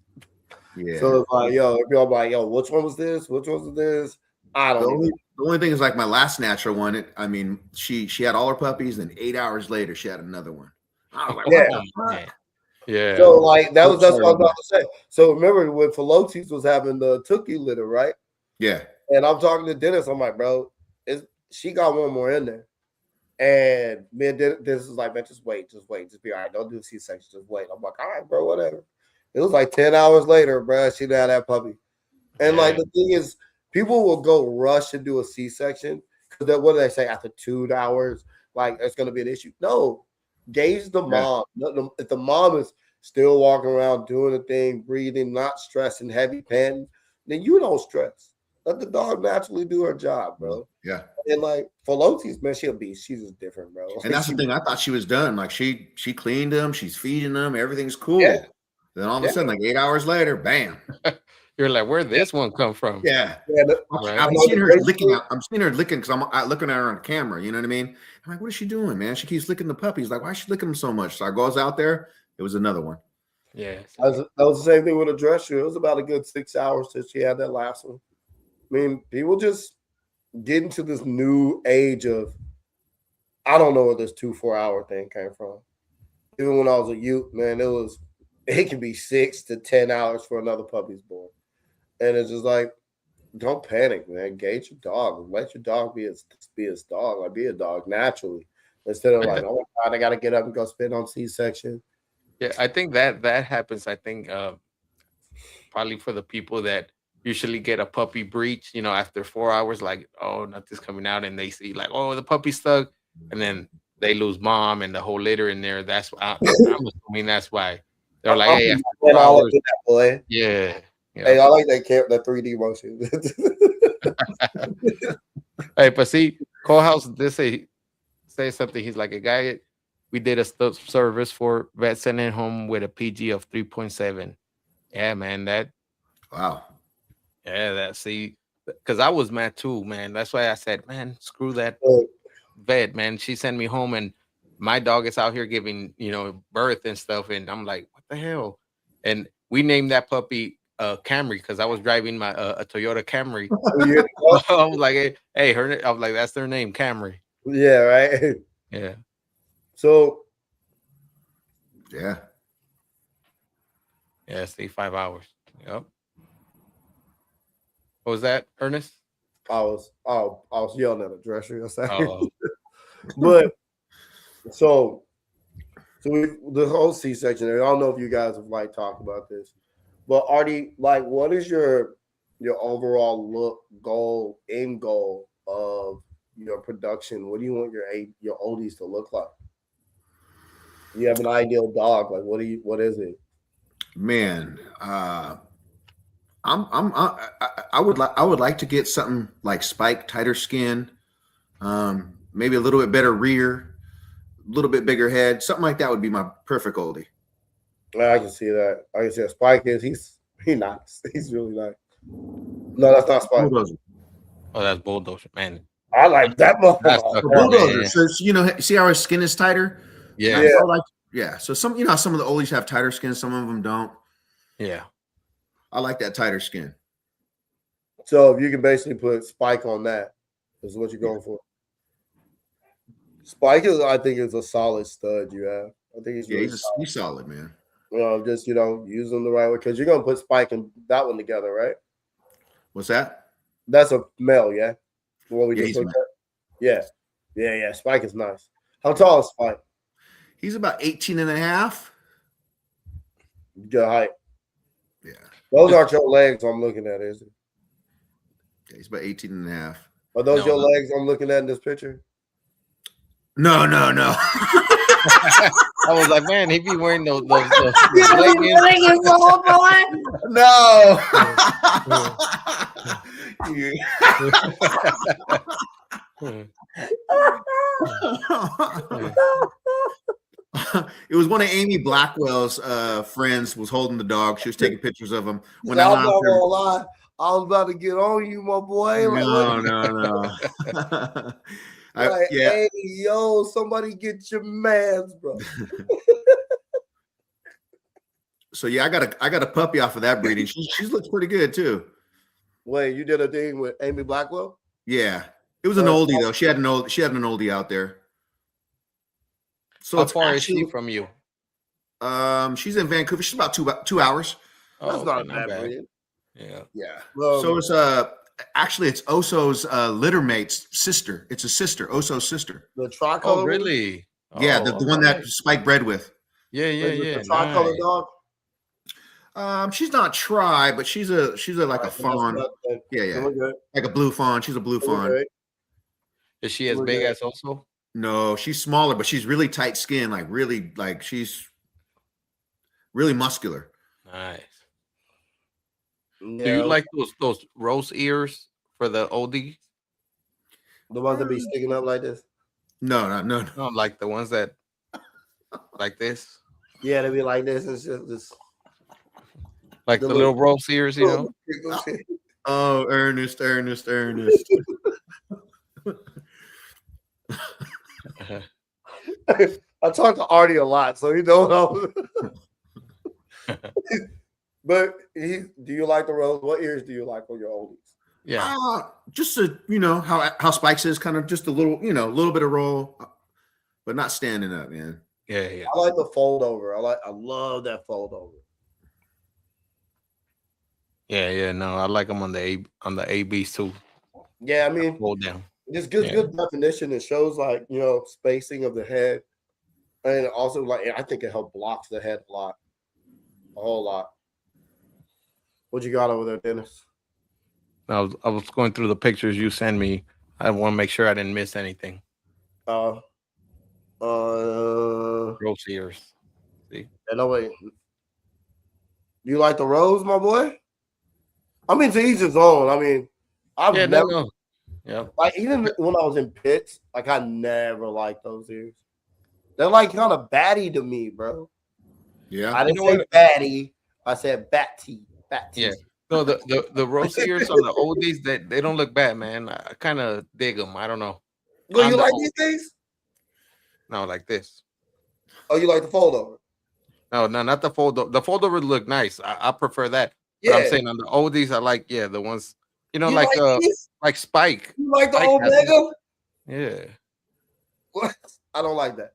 Yeah. So it's like, yo, if you're like, yo, which one was this? Which one was this? I The don't only, even. the only thing is like my last natural one. I mean, she had all her puppies, and 8 hours later she had another one. I was like, Yeah. what the man. fuck? Yeah. So like that's what I was Sorry. about to say. So remember when Philotes was having the Tookie litter, right? Yeah. And I'm talking to Dennis. I'm like, bro, she got one more in there. And man, Dennis was like, man, just wait, just be all right. Don't do the C-section, just wait. I'm like, all right, bro, whatever. It was like 10 hours later, bro. She had that puppy. And like Yeah. the thing is, people will go rush and do a C-section because what do they say after 2 hours? Like it's gonna be an issue. No, gauge the mom. If the mom is still walking around doing the thing, breathing, not stressing, heavy panting, then you don't stress. Let the dog naturally do her job, bro. Yeah. And like Philotes, man, she's just different, bro. And that's the thing. I thought she was done. Like she cleaned them, she's feeding them, everything's cool. Yeah. Then all of a sudden, like 8 hours later, bam. You're like, where'd this one come from? Yeah. Right. I'm seeing her licking out. I'm seeing her licking because I'm looking at her on camera. You know what I mean? I'm like, what is she doing, man? She keeps licking the puppies. Like, why is she licking them so much? So I goes out there. It was another one. Yeah. That was the same thing with a dress shoe. It was about a good 6 hours till she had that last one. I mean, people just get into this new age of I don't know where this 2-4 hour thing came from. Even when I was a youth, man, it can be 6 to 10 hours for another puppy's born. And it's just like, don't panic, man. Gauge your dog. Let your dog be his dog. Like be a dog naturally. Instead of like, oh my God, I gotta get up and go spin on C-section. Yeah, I think that happens. I think probably for the people that usually get a puppy breach, you know, after 4 hours, like, oh, nothing's coming out, and they see like, oh, the puppy's stuck, and then they lose mom and the whole litter in there. That's I'm assuming that's why they're like, hey, after 4 I like hours, that, boy. yeah. Hey, I like that 3D motion. Hey, but see, Colehouse did say something. He's like a guy. We did a service for vet sending home with a PG of 3.7. Yeah, man, Wow. see, because I was mad too, man. That's why I said, man, screw that vet, man. She sent me home, and my dog is out here giving, you know, birth and stuff, and I'm like, what the hell? And we named that puppy Camry because I was driving my a Toyota Camry. I was like, hey, I was like, that's their name, Camry. Yeah, right. Yeah. So Yeah. Yeah, stay 5 hours. Yep. What was that, Ernest? I was yelling at a dresser. Oh, But so we the whole C-section. I don't know if you guys have like talked about this, but Artie, like, what is your overall look goal, end goal of your production? What do you want your oldies to look like? You have an ideal dog. Like, what is it? Man, I would like to get something like Spike, tighter skin, maybe a little bit better rear, a little bit bigger head, something like that would be my perfect oldie. I can see that. I can see that. Spike he's nice. He's really nice. No, that's not Spike. Bulldozer. oh, that's Bulldogge, man. I like that That's motherfucker. the The Oh, Bulldozer. man. So you know, see how his skin is tighter? Yeah, Yeah. I like, yeah. So some, you know, some of the oldies have tighter skin, some of them don't. yeah. I like that tighter skin. So if you can basically put Spike on that, is what you're going for. Spike I think, is a solid stud you have. I think he's Yeah, really he's solid, man. just use them the right way because you're gonna put Spike and that one together, right? What's that? That's a male, yeah. The one we Yeah, just he's looked male. at? Yeah. Spike is nice. How tall is Spike? He's about 18 and a half. Good height. Yeah. Those aren't your legs I'm looking at, is it? Yeah, he's about 18 and a half. Are those No, your no. legs I'm looking at in this picture? No. I was like, man, he be wearing those leggings. No. It was one of Amy Blackwell's friends was holding the dog. She was taking pictures of him. When I I'm went not out there, gonna lie. I was about to get on you, my boy. no. Yeah. Hey, yo, somebody get your mans, bro. So yeah, I got a puppy off of that breeding. She looks pretty good too. Wait, you did a thing with Amy Blackwell? Yeah, it was an oldie though. She had an oldie out there. So How it's far actually, is she from you? she's in Vancouver. She's about 2 hours. Oh, That's not okay, a bad breed. Yeah. Yeah. Well, So it's actually it's Oso's litter mate's sister. It's a sister, Oso's sister. the tricolor. Oh, really? Yeah, Oh, the one that nice. Spike bred with. Yeah. The tricolor Nice. dog. She's not tri, but she's a like a fawn. Yeah. Okay. Like a blue fawn. She's a blue fawn. Okay. Is she as We're big good. as also? No, she's smaller, but she's really tight skin, like she's really muscular. Nice. Yeah, Do you like those rose ears for the oldie? the ones that be sticking up like this? No. No, like the ones that like this, Yeah, they be like this and shit. Just like The the little- little rose ears, you know? Oh, Ernest. I talk to Artie a lot, so you know. But do you like the rose? What ears do you like on your oldies? Yeah. Just how Spikes is, kind of just a little, a little bit of roll, but not standing up, man. Yeah. I like the fold over. I love that fold over. Yeah. No, I like them on the ABs too. Yeah, I mean, Hold down. just good definition. It shows like spacing of the head, and also like I think it helps blocks the head a whole lot. What you got over there, Dennis? I was going through the pictures you sent me. I want to make sure I didn't miss anything. Rose ears. See? no wait. You like the rose, my boy? I mean, to each his own. I mean, I've never No. Yeah. like even when I was in pits, like I never liked those ears. They're like kind of batty to me, bro. Yeah. I didn't say batty. I said batty. Yeah. No, the rose ears on the oldies they don't look bad, man. I kind of dig them. I don't know. Well, On you the like old- these things? No, like this. Oh, you like the fold over? No, not the fold. The fold over look nice. I prefer that. Yeah. But I'm saying on the oldies, I like the ones You like these? like Spike. You like the Spike has Omega? Yeah, What? I don't like that.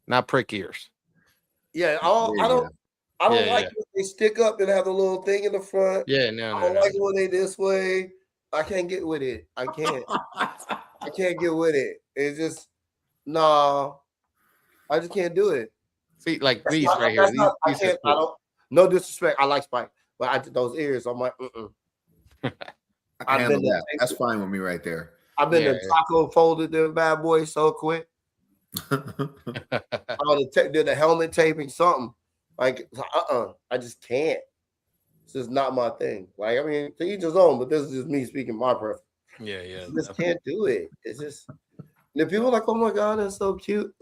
not prick ears. Yeah, I don't Yeah, like when they stick up and have a little thing in the front. Yeah, I no. don't like it when they this way. I can't get with it. I can't get with it. It's just no. I just can't do it. See, like That's these not, right here. that's not, I These are can't. I cool. don't. No disrespect. I like Spike, but those ears. I'm like, I can I've handle been that. That's fine with me right there. I've been Yeah. to taco folded them bad boys so quick. I would have did the helmet taping something. Like, I just can't. It's just not my thing. Like, I mean, to each his own, but this is just me speaking my preference. Yeah. I just can't do it. It's just, and people are like, oh my God, that's so cute.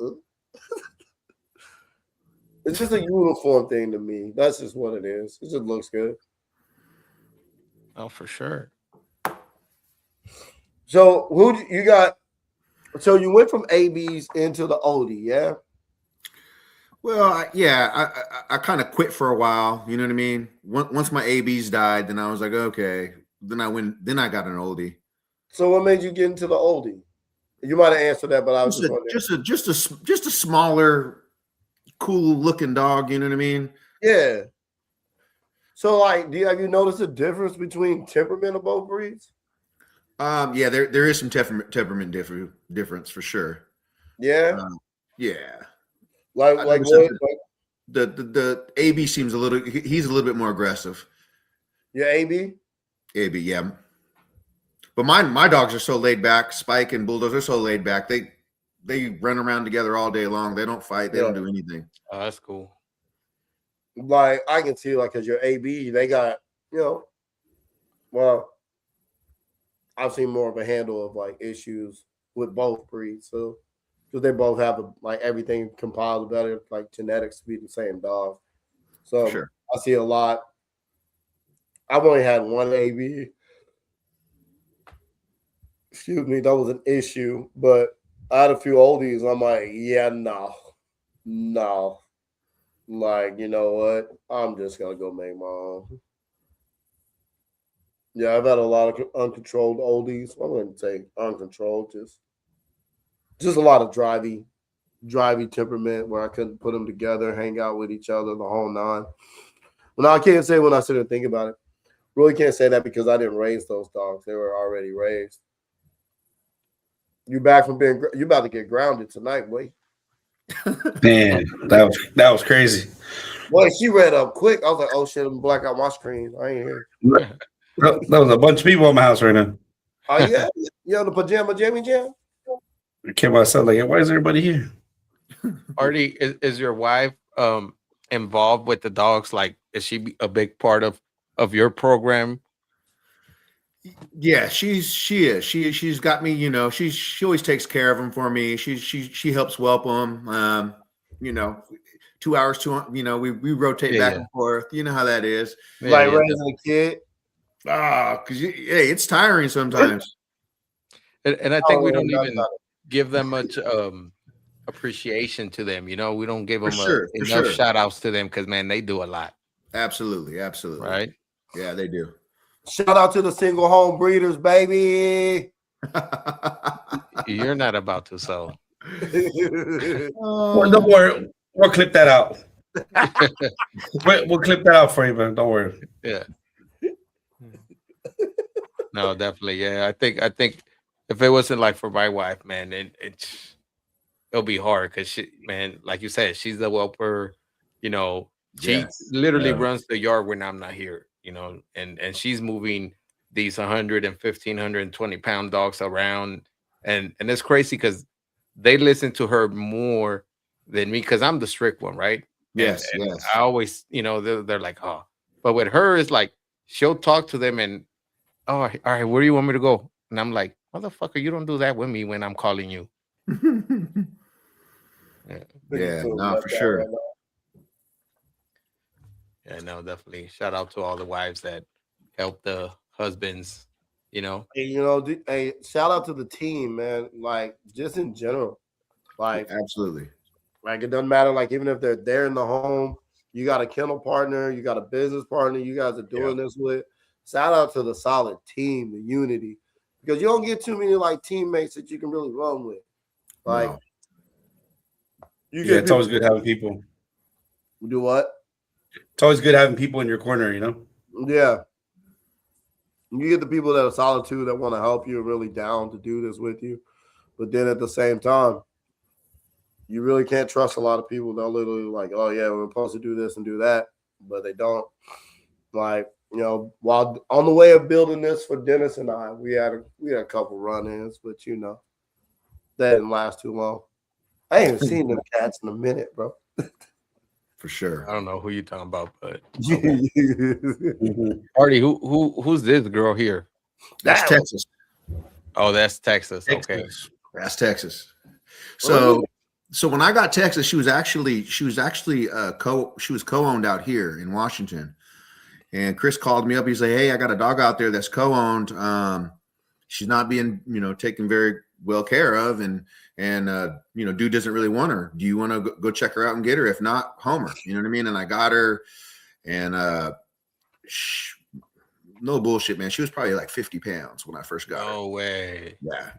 It's just a uniform thing to me. That's just what it is. It just looks good. Oh, for sure. So who you got? So you went from ABs into the Olde, yeah? Well, I kind of quit for a while. You know what I mean? Once my ABs died, then I was like, okay. Then I got an oldie. So what made you get into the Olde? You might have answered that, but I was just wondering. Just a smaller, cool looking dog. You know what I mean? Yeah. So, like, have you noticed a difference between temperament of both breeds? Yeah, there is some temperament difference for sure. Yeah. Yeah. Like what? The AB seems he's a little bit more aggressive. Your AB? AB, yeah. But my dogs are so laid back. Spike and Bulldogge are so laid back. They run around together all day long. They don't fight. They don't do anything. Oh, that's cool. Like, I can see, like, because your AB, they got, well, I've seen more of a handle of, like, issues with both breeds. So, because they both have, like, everything compiled together, like, genetics to be the same dog. So, Sure. I see a lot. I've only had one AB. Excuse me, that was an issue. But I had a few oldies. I'm like, yeah, no. Like, you know what? I'm just gonna go make my own. Yeah, I've had a lot of uncontrolled oldies. I wouldn't say uncontrolled, just a lot of drivey temperament where I couldn't put them together, hang out with each other, the whole nine. Well, I can't say when I sit and think about it. Really can't say that because I didn't raise those dogs. They were already raised. You back from you about to get grounded tonight, boy. Man, that was crazy. Boy, she read up quick. I was like, oh shit, I'm black out my screen. I ain't here. That was a bunch of people in my house right now. Oh yeah? You on the pajama jammy jam? I came outside like, why is everybody here? Artie, is your wife involved with the dogs? Like, is she a big part of your program? Yeah, she is. She's got me. She always takes care of them for me. She helps whelp them. 2 hours to we rotate back and forth. You know how that is. Like raising a kid. Because it's tiring sometimes. And I think we don't even give them much appreciation to them. We don't give them enough shout outs to them because, man, they do a lot. Absolutely. Right? Yeah, they do. Shout out to the single home breeders, baby. You're not about to, so. Well, don't worry. We'll clip that out. We'll clip that out for you, man. Don't worry. Yeah. No, definitely. Yeah, I think if it wasn't like for my wife, man, it'll be hard because she, man, like you said, she's the whelper. She literally runs the yard when I'm not here. And she's moving these 100 and 1,520 pound dogs around, and it's crazy because they listen to her more than me because I'm the strict one, right? Yes. I always, they're like, oh, but with her, it's like she'll talk to them and, oh, all right, where do you want me to go? And I'm like, motherfucker, you don't do that with me when I'm calling you. Yeah, no, for sure. Yeah, no, definitely. Shout out to all the wives that help the husbands, Hey, shout out to the team, man. Like, just in general. Like, absolutely. Like, it doesn't matter. Like, even if they're there in the home, you got a kennel partner, you got a business partner you guys are doing this with. Shout out to the solid team, the unity. Because you don't get too many, like, teammates that you can really run with. Like, it's always good having people. Do what? It's always good having people in your corner, Yeah. You get the people that are solid too, that want to help you, really down to do this with you. But then at the same time, you really can't trust a lot of people. They'll literally like, oh yeah, we're supposed to do this and do that, but they don't. Like, while on the way of building this for Dennis and I, we had a couple run-ins, but that didn't last too long. I ain't even seen them cats in a minute, bro. For sure. I don't know who you talking about, but Mhm. Artie, who's this girl here? That's Texas. Oh, that's Texas. Okay. Texas. That's Texas. So when I got Texas, she was actually co-owned out here in Washington. And Chris called me up. He's like, "Hey, I got a dog out there that's co-owned. She's not being, taken very well care of, and dude doesn't really want her. Do you want to go check her out and get her? If not, Homer. You know what I mean?" And I got her, and no bullshit, man. She was probably like 50 pounds when I first got her. No way. Yeah.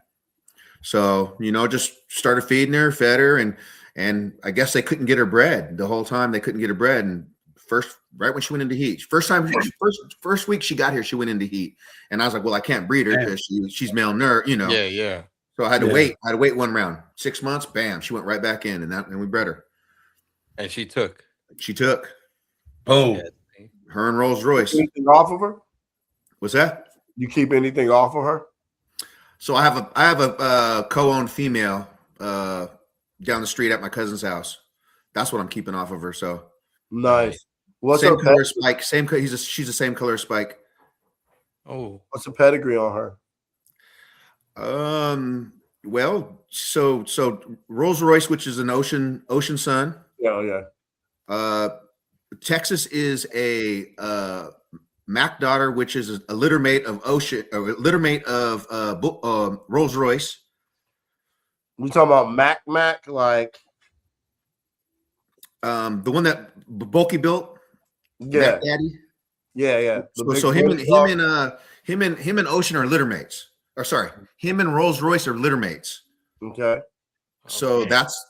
So, just started feeding her, fed her, and I guess they couldn't get her bred the whole time. They couldn't get her bred. And right when she went into heat, first week she got here, she went into heat. And I was like, well, I can't breed her because she's male nerve, Yeah. So I had to wait. I had to wait one round. 6 months, bam, she went right back in, and we bred her. And she took. Boom. Yeah. Her and Rolls Royce. Anything off of her? What's that? You keep anything off of her? So I have a co-owned female down the street at my cousin's house. That's what I'm keeping off of her. So nice. What's same her color Spike? She's the same color Spike. Oh, what's the pedigree on her? Well, so Rolls Royce, which is an Ocean Sun. Yeah. Texas is a Mac daughter, which is a littermate of Rolls Royce. We talking about Mac, like the one that Bulky built. Yeah, Mac Daddy. Yeah. So him and Ocean are littermates. Or sorry, him and Rolls Royce are littermates. Okay. So that's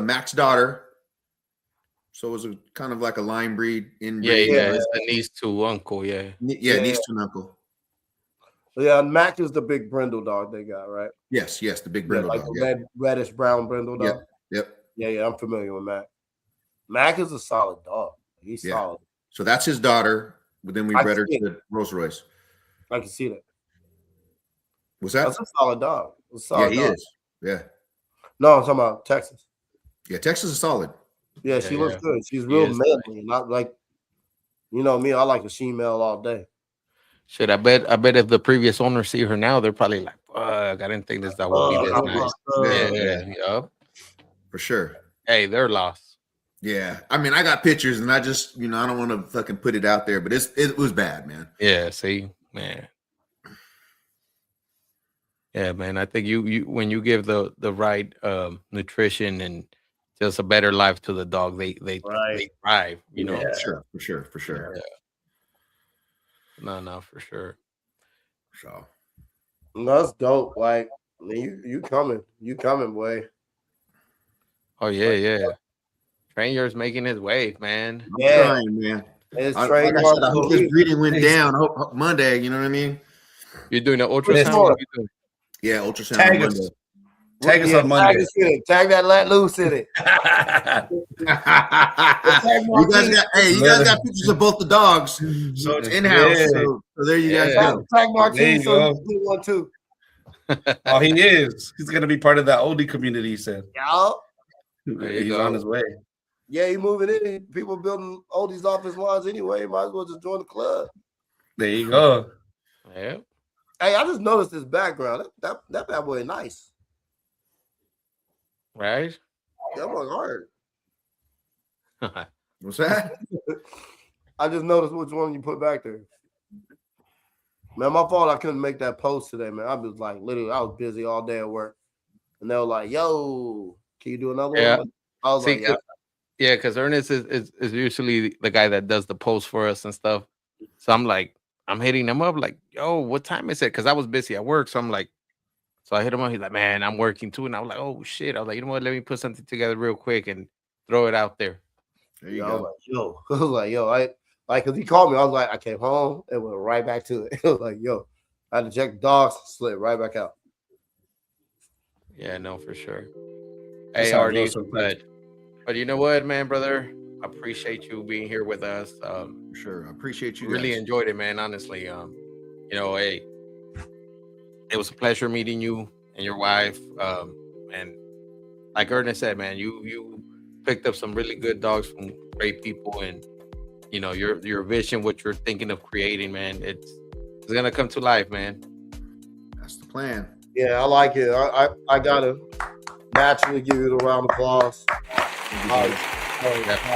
Mac's daughter. So it was a kind of like a line breed in. Yeah. It's a niece to uncle. Yeah. Niece to an uncle. Yeah, Mac is the big brindle dog they got, right? Yes, the big brindle like dog. The reddish brown brindle dog. Yep. Yeah, I'm familiar with Mac. Mac is a solid dog. He's solid. So that's his daughter. But then we bred her to Rolls Royce. I can see that. What's that? That's a solid dog. He is. Yeah. No, I'm talking about Texas. Yeah, Texas is solid. Yeah, she looks good. She's real manly. Not like, me, I like a she-male all day. Shit, I bet if the previous owners see her now, they're probably like, fuck, I didn't think this dog would be this nice. Yeah. For sure. Hey, they're lost. Yeah. I mean, I got pictures and I just, I don't want to fucking put it out there, but it was bad, man. Yeah, see, man. Yeah, man. I think you when you give the right nutrition and just a better life to the dog, they thrive, For sure. Yeah. No, for sure. So that's dope. Like you coming, boy. Oh yeah. Trainier's making his way, man. I'm trying, man. I hope this breeding went down. I hope Monday, you know what I mean? You're doing the ultrasound? Yeah, ultrasound. Tag us on Monday. Tag that let loose in it. You guys got pictures of both the dogs, so it's in-house. So there you guys go. Tag Martin, so you one too. Oh, he is. He's gonna be part of that Olde community. He said. Yeah. He's on his way. Yeah, he moving in. People building Oldies off his lines anyway. Might as well just join the club. There you go. Yeah. Hey, I just noticed this background. That bad boy nice. Right? That was hard. What's that? I just noticed which one you put back there. Man, my fault. I couldn't make that post today, man. I was like, literally, I was busy all day at work. And they were like, yo, can you do another one? I was like, yeah. Yeah, because Ernest is usually the guy that does the post for us and stuff. So I'm like, I'm hitting him up like, yo, what time is it? Because I was busy at work. So I'm like, so I hit him up. He's like, man, I'm working too. And I was like, oh, shit. I was like, you know what? Let me put something together real quick and throw it out there. There you go. I was like, yo, Like, cause he called me, I was like, I came home and went right back to it. It was like, yo, I had to check the dogs, slid right back out. Yeah, no, for sure. That's Hey, how it Artie, goes sometimes. but you know what, man, brother, I appreciate you being here with us. For sure. I appreciate you Really guys. enjoyed it, man. Honestly, you know, hey, it was a pleasure meeting you and your wife. And like Ernest said, man, you picked up some really good dogs from great people, and you know your vision, what you're thinking of creating, man. It's gonna come to life, man. That's the plan. Yeah, I like it. I gotta naturally give you the round of applause.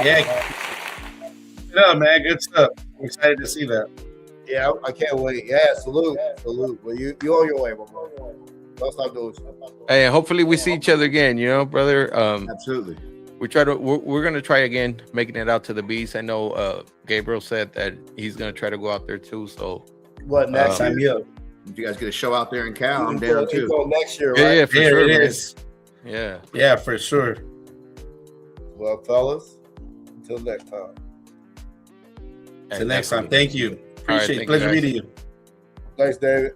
Yeah. Yeah, man. Good stuff. I'm excited to see that. Yeah, I can't wait. Yeah, salute. Well, you on your way, my brother. Don't stop doing shit. Hey, and hopefully we see each other again, you know, brother. Absolutely. We're gonna try again making it out to the beast. I know Gabriel said that he's gonna try to go out there too. So What next Sign year? me up. If you guys get a show out there in Cal, I'm down It's too. on next year, yeah, right? yeah, for Yeah, sure, it man. is. Yeah. Yeah, for sure. Well, fellas, until next time. Till next time. Definitely. Thank you. All right, Appreciate it. thank you, Pleasure guys. meeting you. Thanks, David.